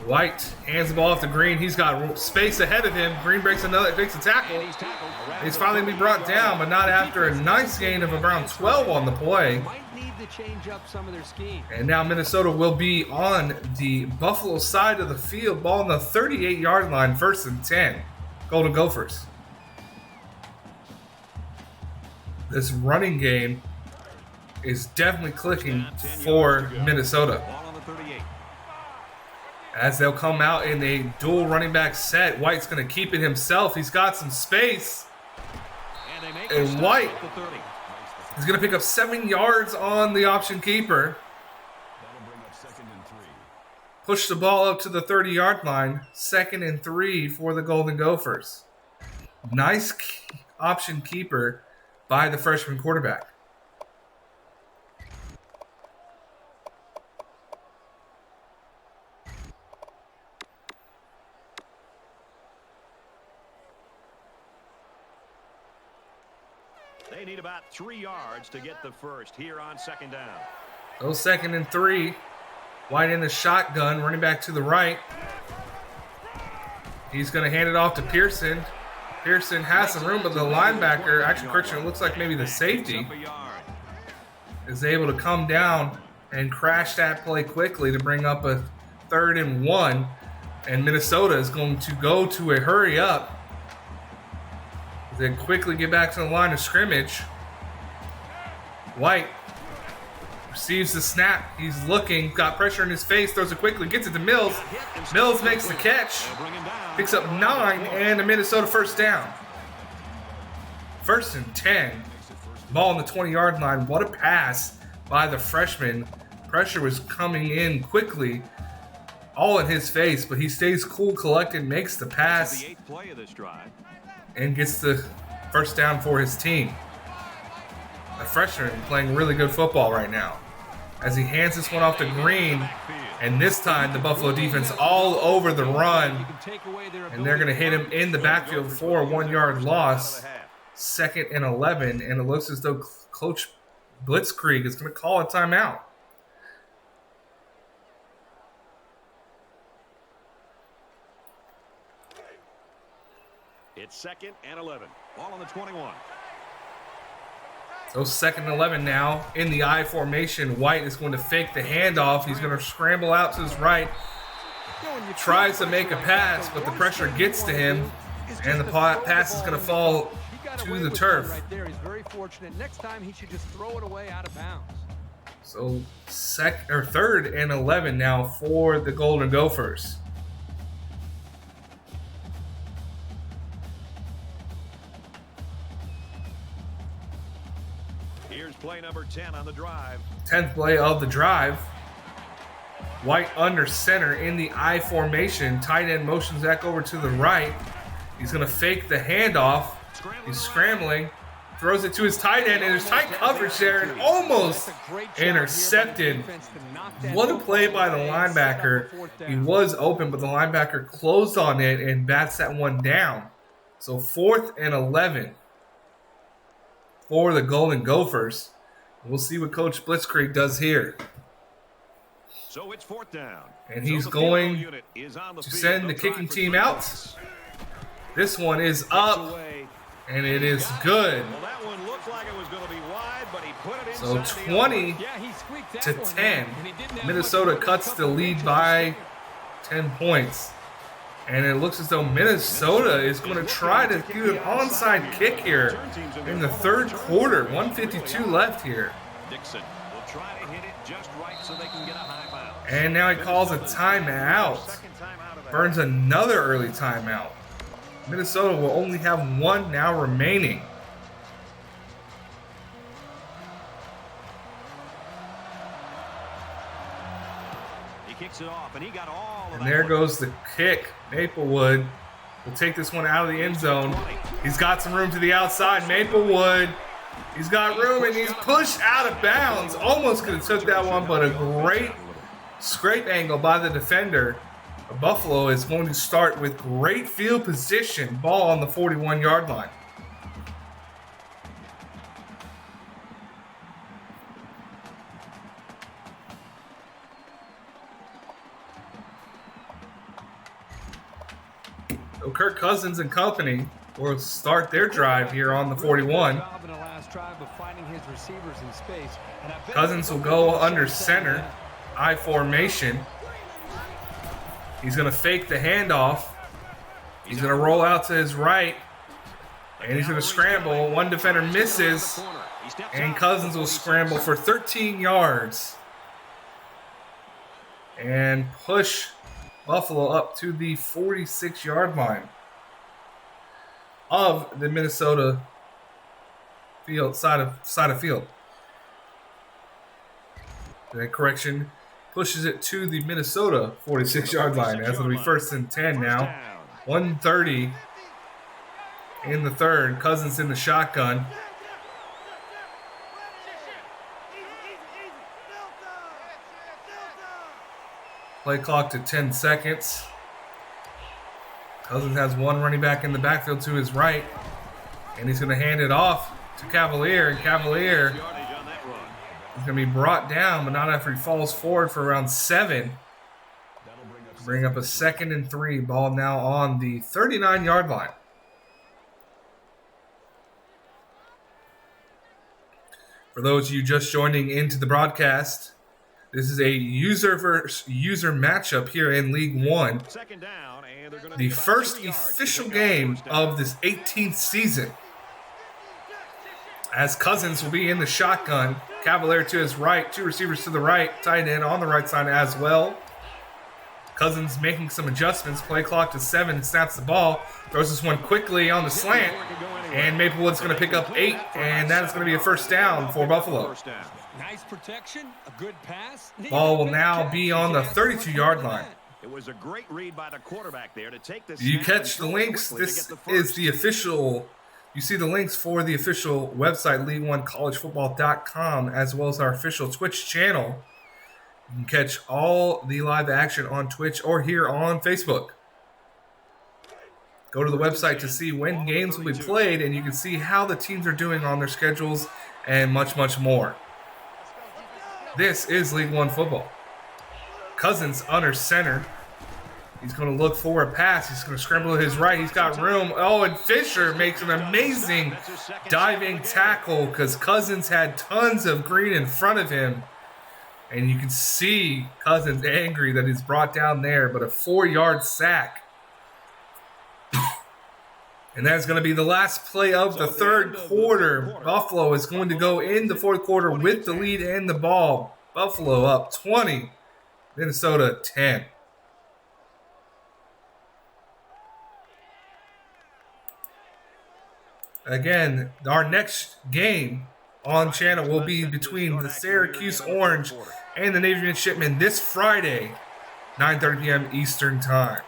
White hands the ball off to Green. He's got space ahead of him. Green breaks a tackle. He's finally been brought down, but not after a nice gain of around 12 on the play. And now Minnesota will be on the Buffalo side of the field. Ball on the 38-yard line, 1st and 10. Golden Gophers. This running game is definitely clicking for Minnesota. As they'll come out in a dual running back set. White's going to keep it himself. He's got some space. And White is going to pick up 7 yards on the option keeper. Push the ball up to the 30-yard line. 2nd and 3 for the Golden Gophers. Nice option keeper by the freshman quarterback.
They need about 3 yards to get the first here on 2nd down.
So 2nd and 3. White in the shotgun, running back to the right. He's going to hand it off to Pearson. Pearson has some room, but the linebacker, actually, correction, it looks like maybe the safety, is able to come down and crash that play quickly to bring up a 3rd and 1. And Minnesota is going to go to a hurry up. They quickly get back to the line of scrimmage. White receives the snap. He's looking, got pressure in his face, throws it quickly, gets it to Mills. Mills makes the catch, picks up 9, and a Minnesota first down. 1st and 10. Ball on the 20-yard line. What a pass by the freshman. Pressure was coming in quickly, all in his face, but he stays cool, collected, makes the pass, and gets the first down for his team. The freshman playing really good football right now. As he hands this one off to Green, and this time the Buffalo defense all over the run, and they're going to hit him in the backfield for a 1-yard loss. 2nd and 11, and it looks as though Coach BlitzKrieg is going to call a timeout.
It's 2nd and 11. Ball on the 21.
So 2nd and 11 now in the I formation. White is going to fake the handoff. He's going to scramble out to his right. Tries to make a pass, but the pressure gets to him, and the pass is going to fall to the turf.
Right there. He's very fortunate. Next time he should just throw it away out of bounds.
So 3rd and 11 now for the Golden Gophers.
Here's play number 10 on the drive.
10th play of the drive. White under center in the I formation. Tight end motions back over to the right. He's going to fake the handoff. He's scrambling. Throws it to his tight end, and there's tight coverage there and almost intercepted. What a play by the linebacker. He was open, but the linebacker closed on it and bats that one down. So 4th and 11 for the Golden Gophers. We'll see what Coach BlitzKrieg does here.
So it's 4th down.
And he's going to send the kicking team out. This one is up, and it is good.
Well, that one looked like it was going to be wide, but he put it
So
inside
20 to 10. Minnesota cuts the lead by 10 points. And it looks as though Minnesota is going to try to do an onside kick here in the 3rd quarter. 1:52 left here.
Dixon will try to hit it just right so they can get a high bounce.
And now he calls a timeout. Burns another early timeout. Minnesota will only have 1 now remaining.
He kicks it off, and he got all of
And
that
there
one.
goes the kick. Maplewood will take this one out of the end zone. He's got some room to the outside. Maplewood, he's got room, and he's pushed out of bounds. Almost could have took that one, but a great scrape angle by the defender. Buffalo is going to start with great field position. Ball on the 41-yard line. So Kirk Cousins and company will start their drive here on the 41. Cousins will go under center, I formation. He's going to fake the handoff. He's going to roll out to his right, and he's going to scramble. One defender misses, and Cousins will scramble for 13 yards and push Buffalo up to the 46-yard line of the Minnesota field side of field. The correction pushes it to the Minnesota 46-yard line. As it'll be 1st and 10 now. 1:30 in the 3rd. Cousins in the shotgun. Play clock to 10 seconds. Cousins has 1 running back in the backfield to his right. And he's going to hand it off to Cavalier. And Cavalier is going to be brought down, but not after he falls forward for around 7. Bring up a 2nd and 3. Ball now on the 39-yard line. For those of you just joining into the broadcast, This is a user versus user matchup here in League One.
Second down, and they're going to
The
be about
first
2 yards to
official
pick up the
game
first down.
of this 18th season. As Cousins will be in the shotgun. Cavalier to his right, 2 receivers to the right, tight end on the right side as well. Cousins making some adjustments. Play clock to 7, snaps the ball. Throws this one quickly on the slant. And Maplewood's going to pick up 8, and that is going to be a first down for Buffalo.
Nice protection, a good pass.
Ball will now be on the 32-yard line.
It was a great read by the quarterback there to take this.
You catch the links. This is the official. You see the links for the official website, League1collegefootball.com, as well as our official Twitch channel. You can catch all the live action on Twitch or here on Facebook. Go to the website to see when games will be played, and you can see how the teams are doing on their schedules and much, much more. This is League One football. Cousins under center. He's going to look for a pass. He's going to scramble to his right. He's got room. Oh, and Fisher makes an amazing diving tackle because Cousins had tons of green in front of him. And you can see Cousins angry that he's brought down there, but a 4-yard sack. And that's going to be the last play of the third quarter. Buffalo is going to go in the fourth quarter with the lead and the ball. Buffalo up 20, Minnesota 10. Again, our next game on channel will be between the Syracuse Orange and the Navy Midshipmen this Friday, 9:30 p.m. Eastern Time.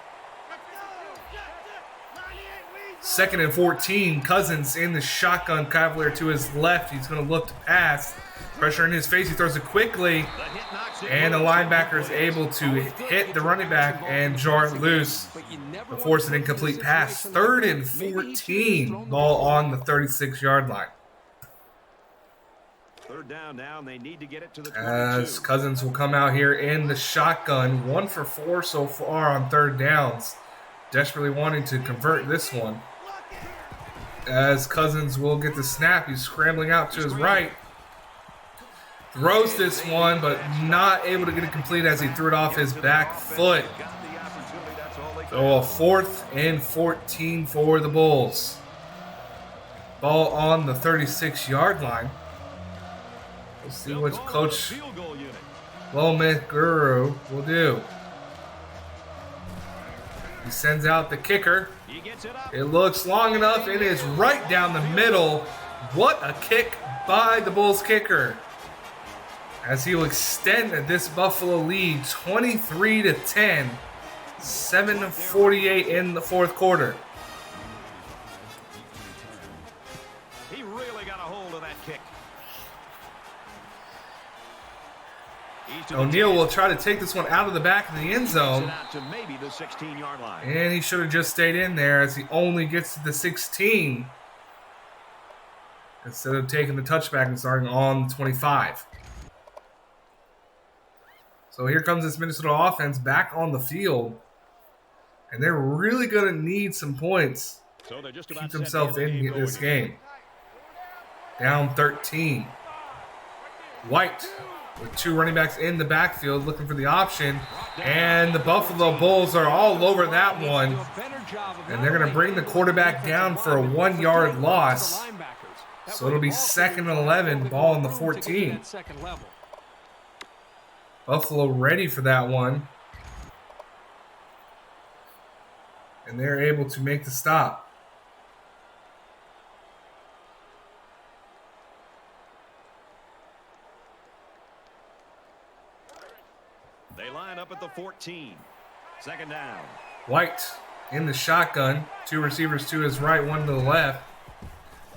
2nd and 14, Cousins in the shotgun. Cavalier to his left. He's going to look to pass. Pressure in his face. He throws it quickly. And the linebacker is able to hit the running back and jar it loose to force an incomplete pass. 3rd and 14, ball on the 36-yard line.
Third down now, and they need to get it to the 22.
As Cousins will come out here in the shotgun. 1 for 4 so far on third downs. Desperately wanting to convert this one. As Cousins will get the snap. He's scrambling out to his right. Throws this one, but not able to get it complete as he threw it off his back foot. So a 4th and 14 for the Bulls. Ball on the 36-yard line. We'll see what Coach PlymouthGuru will do. He sends out the kicker. It looks long enough. It is right down the middle. What a kick by the Bulls kicker. As he will extend this Buffalo lead 23-10. 7:48 in the fourth quarter.
He really got a hold of that kick.
O'Neal will try to take this one out of the back of the end zone.
Out to maybe the 16-yard line.
And he should have just stayed in there as he only gets to the 16. Instead of taking the touchback and starting on the 25. So here comes this Minnesota offense back on the field. And they're really going to need some points
So they're just
to
about
keep themselves in this game. Down 13. White with 2 running backs in the backfield looking for the option. And the Buffalo Bulls are all over that one. And they're going to bring the quarterback down for a 1-yard loss. So it'll be 2nd and 11, ball on the 14. Buffalo ready for that one. And they're able to make the stop.
They line up at the 14. 2nd down.
White in the shotgun. 2 receivers to his right, 1 to the left.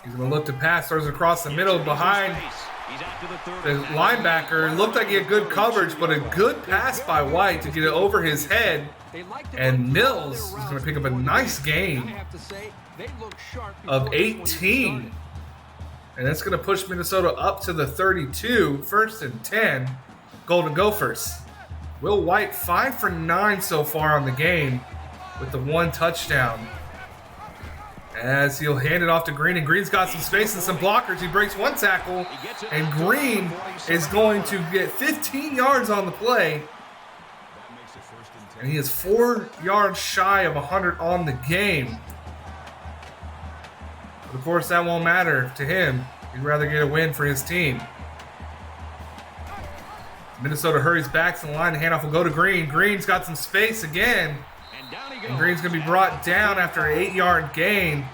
He's going to look to pass. Throws across the middle behind the linebacker. Looked like he had good coverage, but a good pass by White to get it over his head. And Mills is going to pick up a nice gain of 18. And that's going to push Minnesota up to the 32. 1st and 10. Golden Gophers. Will White 5 for 9 so far on the game with the 1 touchdown. as he'll hand it off to Green, and Green's got some space and some blockers. He breaks one tackle, and Green is going to get 15 yards on the play, and he is 4 yards shy of 100 on the game. But of course, that won't matter to him. He'd rather get a win for his team. Minnesota hurries back to the line. The handoff will go to Green. Green's got some space again. And Green's going to be brought down after an 8-yard gain. And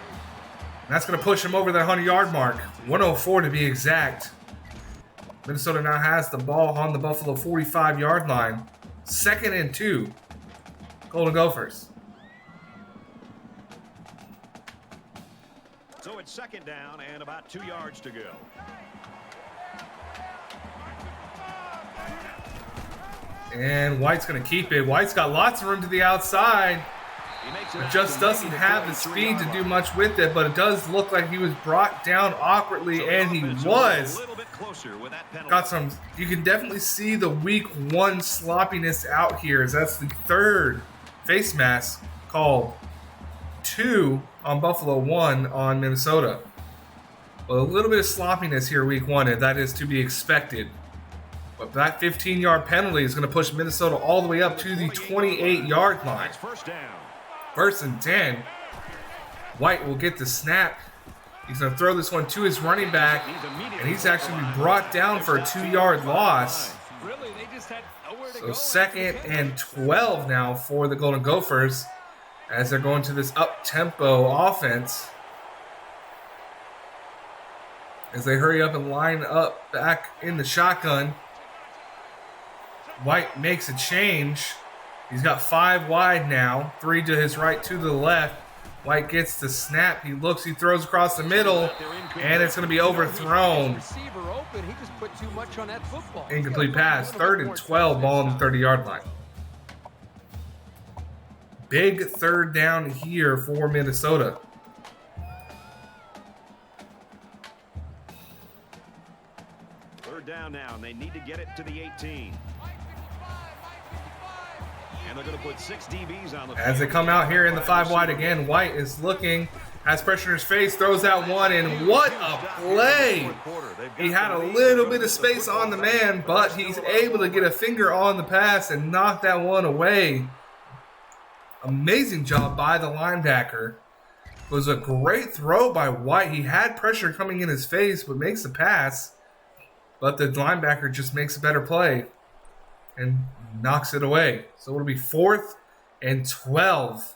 that's going to push him over that 100-yard mark. 104 to be exact. Minnesota now has the ball on the Buffalo 45-yard line. 2nd and 2. Golden Gophers.
So it's 2nd down and about 2 yards to go.
And White's going to keep it. White's got lots of room to the outside. But just doesn't have the speed to do much with it. But it does look like he was brought down awkwardly, and he was. Got some. You can definitely see the week 1 sloppiness out here, as that's the 3rd face mask called. 2 on Buffalo, 1 on Minnesota. But a little bit of sloppiness here week 1, and that is to be expected. But that 15-yard penalty is going to push Minnesota all the way up to the 28-yard line. 1st and 10. White will get the snap. He's going to throw this one to his running back, and he's actually brought down for a 2-yard loss. So 2nd and 12 now for the Golden Gophers as they're going to this up-tempo offense. As they hurry up and line up back in the shotgun. White makes a change. He's got 5 wide now. 3 to his right, 2 to the left. White gets the snap. He looks, he throws across the middle, and it's going to be overthrown. Incomplete pass. 3rd and 12, ball on the 30-yard line. Big 3rd down here for Minnesota.
Down now, and they need to get it to the 18. And they're going to put 6 DBs on the
as they come out here in the 5 wide again. White is looking, has pressure in his face, throws that one, and what a play! He had a little bit of space on the man, but he's able to get a finger on the pass and knock that one away. Amazing job by the linebacker. It was a great throw by White. He had pressure coming in his face, but makes the pass. But the linebacker just makes a better play and knocks it away. So it'll be 4th and 12.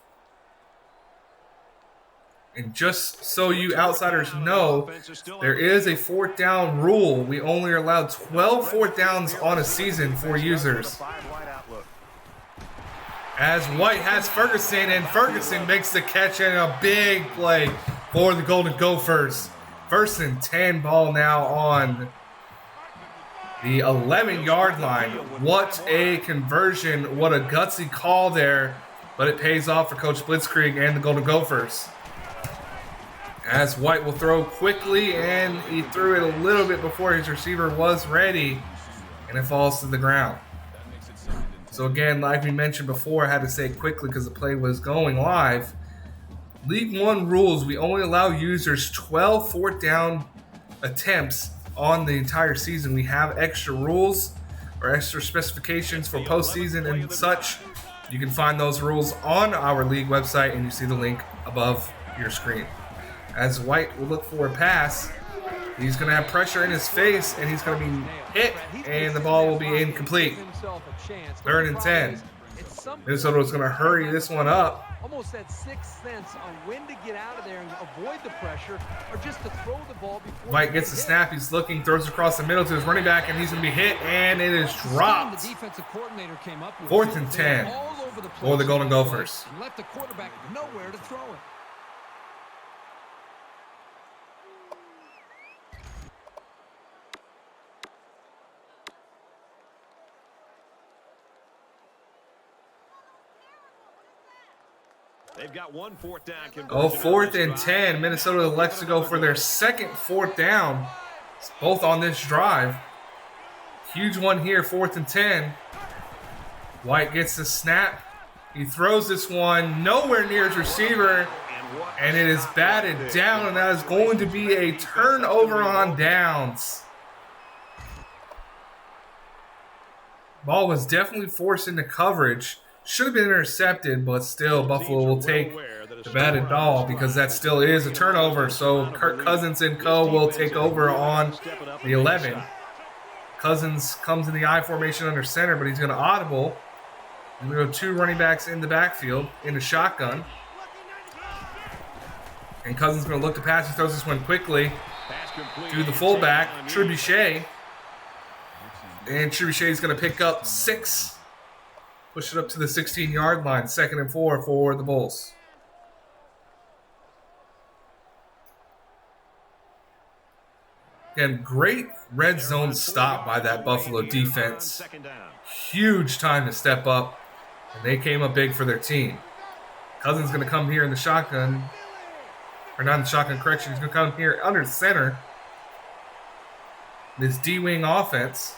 And just so you outsiders know, there is a 4th down rule. We only are allowed 12 4th downs on a season for users. As White has Ferguson, and Ferguson makes the catch and a big play for the Golden Gophers. 1st and 10, ball now on the 11-yard line. What a conversion. What a gutsy call there. But it pays off for Coach BlitzKrieg and the Golden Gophers. As White will throw quickly, and he threw it a little bit before his receiver was ready, and it falls to the ground. So again, like we mentioned before, I had to say it quickly because the play was going live. League 1 rules, we only allow users 12 4th down attempts on the entire season. We have extra rules or extra specifications for postseason and such. You can find those rules on our league website, and you see the link above your screen. As White will look for a pass, he's going to have pressure in his face, and he's going to be hit, and the ball will be incomplete. 3rd and 10. Minnesota is going to hurry this one up.
Almost that 6th sense on when to get out of there and avoid the pressure, or just to throw the ball before.
White gets the snap. He's looking, throws across the middle to his running back, and he's going to be hit, and it is dropped. 4th and 10 for the Golden Gophers.
Left the quarterback nowhere to throw it.
They've got 1 4th down conversion.
Oh, 4th and 10. Minnesota elects to go for their 2nd 4th down. It's both on this drive. Huge one here, 4th and 10. White gets the snap. He throws this one nowhere near his receiver, And it is batted down, and that is going to be a turnover on downs. Ball was definitely forced into coverage. Should have been intercepted, but still Buffalo will take the batted ball because that still is a turnover. So Kirk Cousins and co. will take over on the 11. Cousins comes in the I formation under center, but he's going to audible. And we have 2 running backs in the backfield in the shotgun. And Cousins is going to look to pass. He throws this one quickly to the fullback, Trebuchet. And Trebuchet is going to pick up 6. Push it up to the 16-yard line. 2nd and 4 for the Bulls. Again, great red zone stop by that Buffalo defense. Huge time to step up. And they came up big for their team. Cousins going to come here in the shotgun. Or not in the shotgun, correction. He's going to come here under center. This D-wing offense.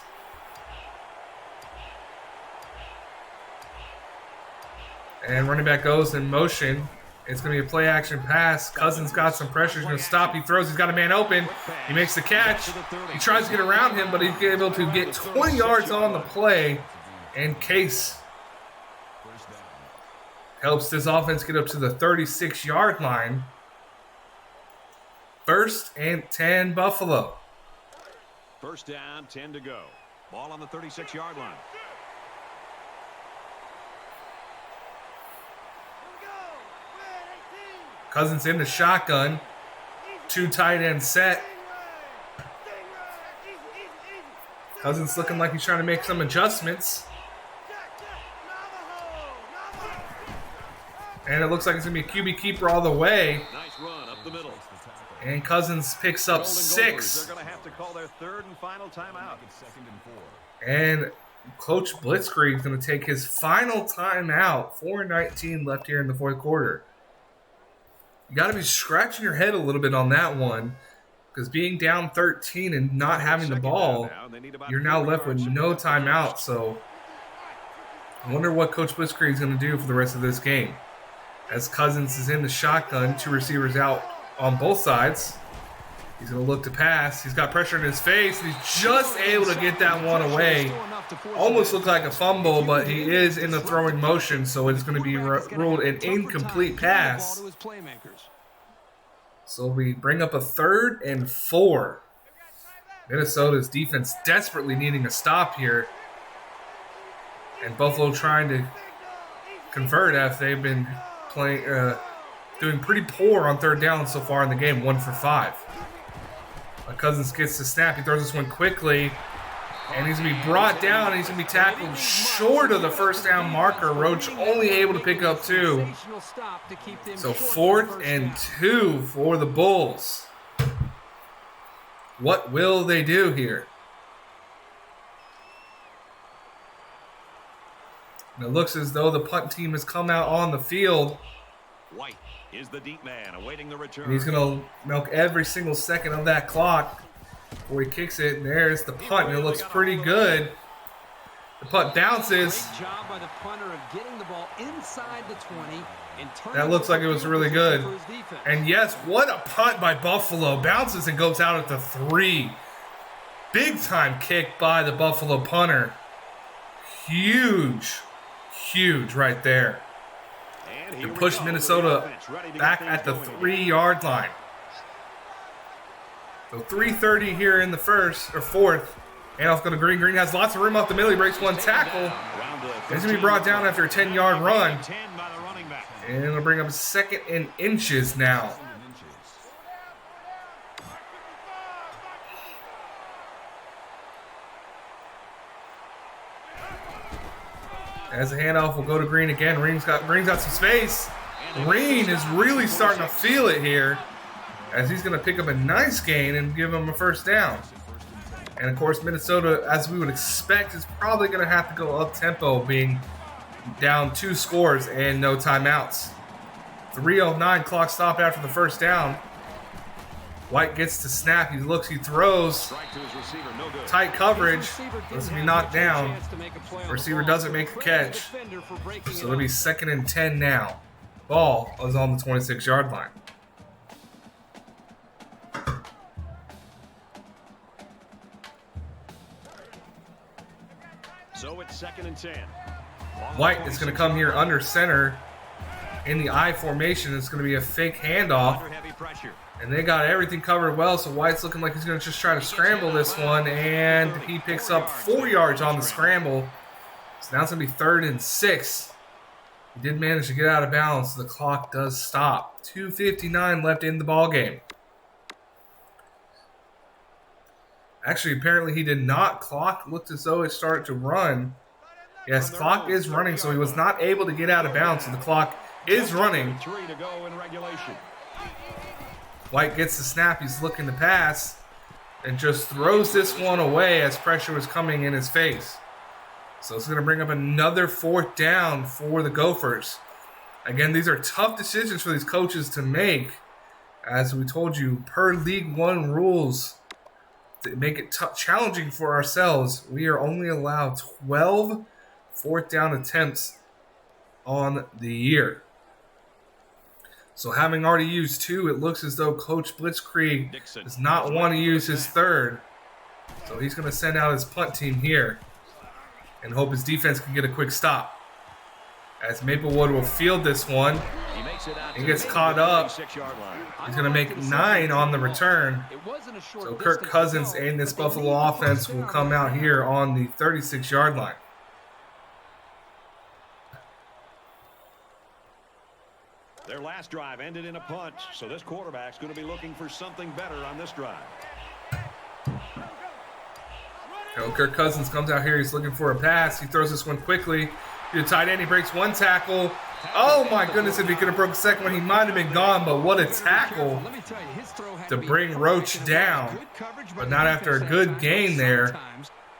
And running back goes in motion. It's going to be a play-action pass. Cousins got some pressure. He's going to stop. He throws. He's got a man open. He makes the catch. He tries to get around him, but he's able to get 20 yards on the play. And Case helps this offense get up to the 36-yard line. 1st and 10, Buffalo.
1st down, 10 to go. Ball on the 36-yard line.
Cousins in the shotgun. 2 tight end set. Cousins looking like he's trying to make some adjustments. And it looks like it's going to be a QB keeper all the way.
Nice run up the middle.
And Cousins picks up 6.
They're going to have to call their 3rd and final timeout.
And Coach BlitzKrieg is going to take his final timeout. 4:19 left here in the 4th quarter. You got to be scratching your head a little bit on that one, because being down 13 and not having the ball, you're now left with no timeout. So I wonder what Coach BlitzKrieg is going to do for the rest of this game. As Cousins is in the shotgun, 2 receivers out on both sides. He's going to look to pass. He's got pressure in his face, and he's just able to get that one away. Almost looked like a fumble, but he is in the throwing motion, so it's going to be ruled an incomplete pass. So we bring up a 3rd and 4. Minnesota's defense desperately needing a stop here. And Buffalo trying to convert after they've been playing, doing pretty poor on 3rd down so far in the game, 1 for 5. Cousins gets the snap. He throws this one quickly. And he's going to be brought down. And he's going to be tackled short of the 1st down marker. Roach only able to pick up 2. So 4th and 2 for the Bulls. What will they do here? And it looks as though the punt team has come out on the field.
White is the deep man awaiting the return.
And he's going to milk every single second of that clock before he kicks it. And there's the punt, and it looks pretty good. The punt bounces.
Great job by the punter of getting the ball inside the 20 and turning.
That looks like it was really good. And yes, what a punt by Buffalo. Bounces and goes out at the 3. Big time kick by the Buffalo punter. Huge right there. To push Minnesota back at the 3-yard line. So 3:30 here in the 4th. Handoff going to Green. Green has lots of room off the middle. He breaks 1 tackle. He's going to be brought down after a 10-yard run. And it'll bring up 2nd and inches now. As the handoff will go to Green again. Green's got some space. Green is really starting to feel it here, as he's going to pick up a nice gain and give him a 1st down. And of course, Minnesota, as we would expect, is probably going to have to go up-tempo, being down 2 scores and no timeouts. 3:09 clock stop after the 1st down. White gets to snap. He looks, he throws. Tight coverage. Doesn't be knocked down. Receiver doesn't make the catch. So it'll be 2nd and 10 now. Ball is on the 26-yard line.
So it's 2nd and 10.
White is going to come here under center in the I formation. It's going to be a fake handoff.
Under heavy pressure.
And they got everything covered well, so White's looking like he's going to just try to scramble this one, and he picks up 4 yards on the scramble. So now it's going to be 3rd and 6. He did manage to get out of bounds. The clock does stop. 2:59 left in the ball game. Actually, apparently he did not. Clock looked as though it started to run. Yes, clock is running, so he was not able to get out of bounds, so the clock is running.
3 to go in regulation.
White gets the snap. He's looking to pass and just throws this one away as pressure was coming in his face. So it's going to bring up another 4th down for the Gophers. Again, these are tough decisions for these coaches to make. As we told you, per League One rules, to make it challenging for ourselves, we are only allowed 12 4th down attempts on the year. So having already used 2, it looks as though Coach BlitzKrieg does not want to use his 3rd. So he's going to send out his punt team here and hope his defense can get a quick stop. As Maplewood will field this one. He gets caught up. He's going to make 9 on the return. So Kirk Cousins and this Buffalo offense will come out here on the 36-yard line.
Their last drive ended in a punt, so this quarterback's going to be looking for something better on this drive.
So Kirk Cousins comes out here. He's looking for a pass. He throws this one quickly. To the tight end, he breaks 1 tackle. Oh my goodness, if he could have broke the second one, he might have been gone, but what a tackle to bring Roach down. But not after a good gain there.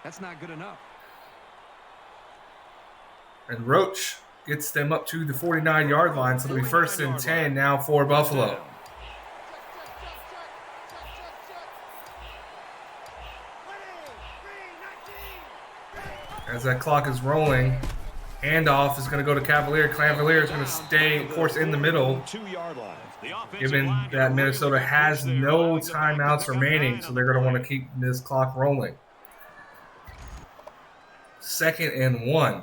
That's not good enough.
And Roach gets them up to the 49-yard line, so it'll be 1st and 10 now for Buffalo. As that clock is rolling, handoff is going to go to Cavalier. Cavalier is going to stay, of course, in the middle, given that Minnesota has no timeouts remaining, so they're going to want to keep this clock rolling. 2nd and 1.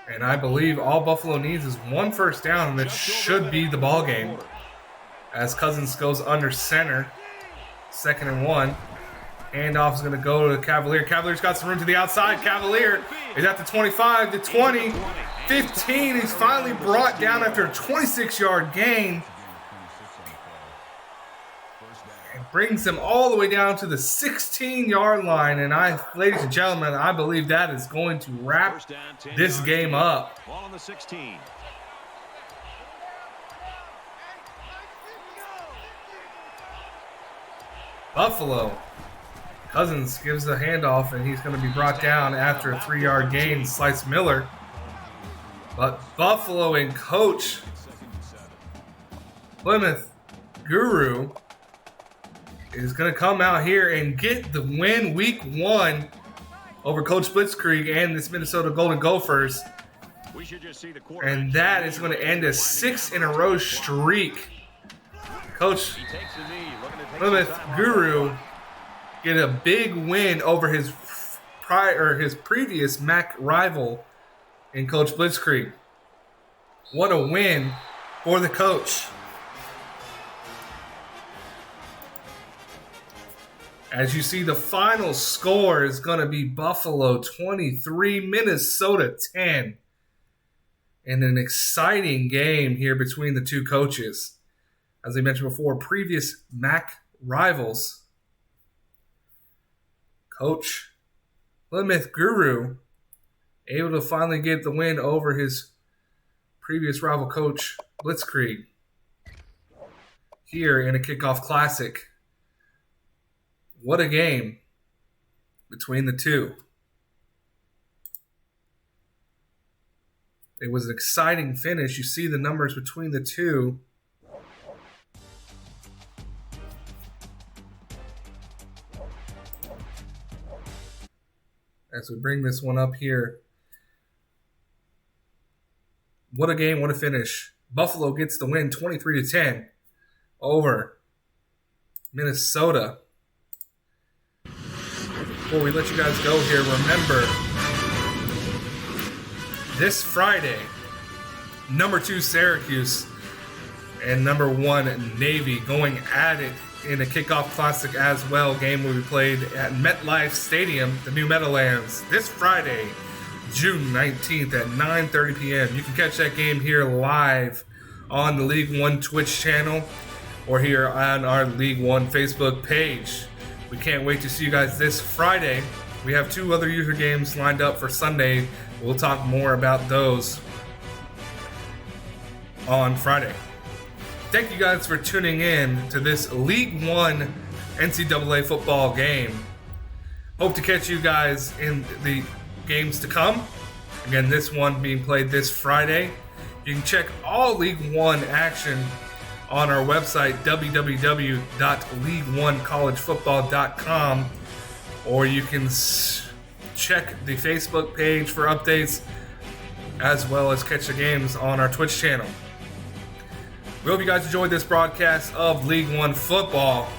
And I believe all Buffalo needs is 1 first down, and that should be the ball game. As Cousins goes under center, 2nd and 1. Handoff is going to go to Cavalier. Cavalier's got some room to the outside. Cavalier is at the 25, the 20, 15. He's finally brought down after a 26-yard gain. And brings him all the way down to the 16-yard line. And ladies and gentlemen, I believe that is going to wrap this game up.
Ball on the 16.
Buffalo. Cousins gives the handoff, and he's going to be brought down after a 3-yard gain. Slice Miller. But Buffalo and Coach PlymouthGuru is going to come out here and get the win week 1 over Coach BlitzKrieg and this Minnesota Golden Gophers. And that is going to end a 6-in-a-row streak. Coach PlymouthGuru get a big win over his previous MAC rival in Coach BlitzKrieg. What a win for the coach. As you see, the final score is going to be Buffalo 23, Minnesota 10. And an exciting game here between the two coaches. As I mentioned before, previous MAC rivals. Coach PlymouthGuru able to finally get the win over his previous rival coach, BlitzKrieg, here in a kickoff classic. What a game between the two. It was an exciting finish. You see the numbers between the two. As we bring this one up here. What a game, what a finish. Buffalo gets the win 23-10 over Minnesota. Before we let you guys go here, remember, this Friday, number 2 Syracuse and number 1 Navy going at it in a kickoff classic as well. Game will be played at MetLife Stadium, the new Meadowlands, this Friday, June 19th at 9:30 p.m. You can catch that game here live on the League One Twitch channel or here on our League One Facebook page. We can't wait to see you guys this Friday. We have 2 other user games lined up for Sunday. We'll talk more about those on Friday. Thank you guys for tuning in to this League One NCAA football game. Hope to catch you guys in the games to come. Again, this one being played this Friday. You can check all League One action on our website, www.league1collegefootball.com, or you can check the Facebook page for updates, as well as catch the games on our Twitch channel. We hope you guys enjoyed this broadcast of League One football.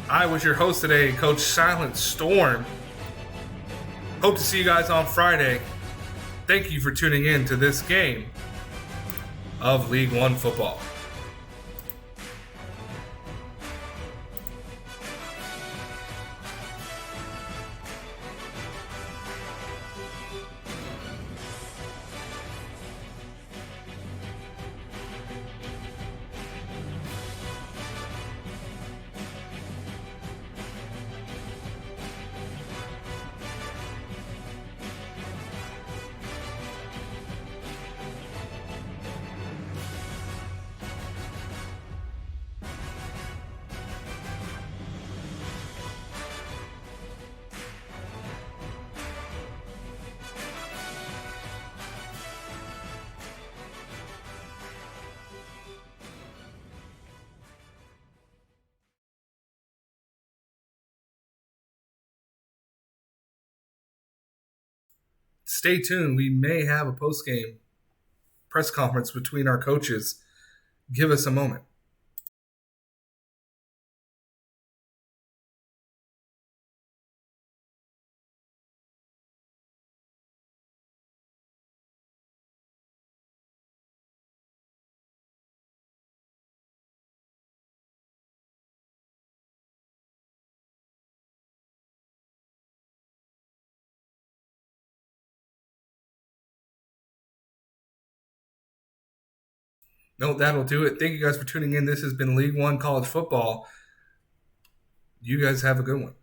I was your host today, Coach Silent Storm. Hope to see you guys on Friday. Thank you for tuning in to this game of League One football. Stay tuned. We may have a post-game press conference between our coaches. Give us a moment. No, that'll do it. Thank you guys for tuning in. This has been League One College Football. You guys have a good one.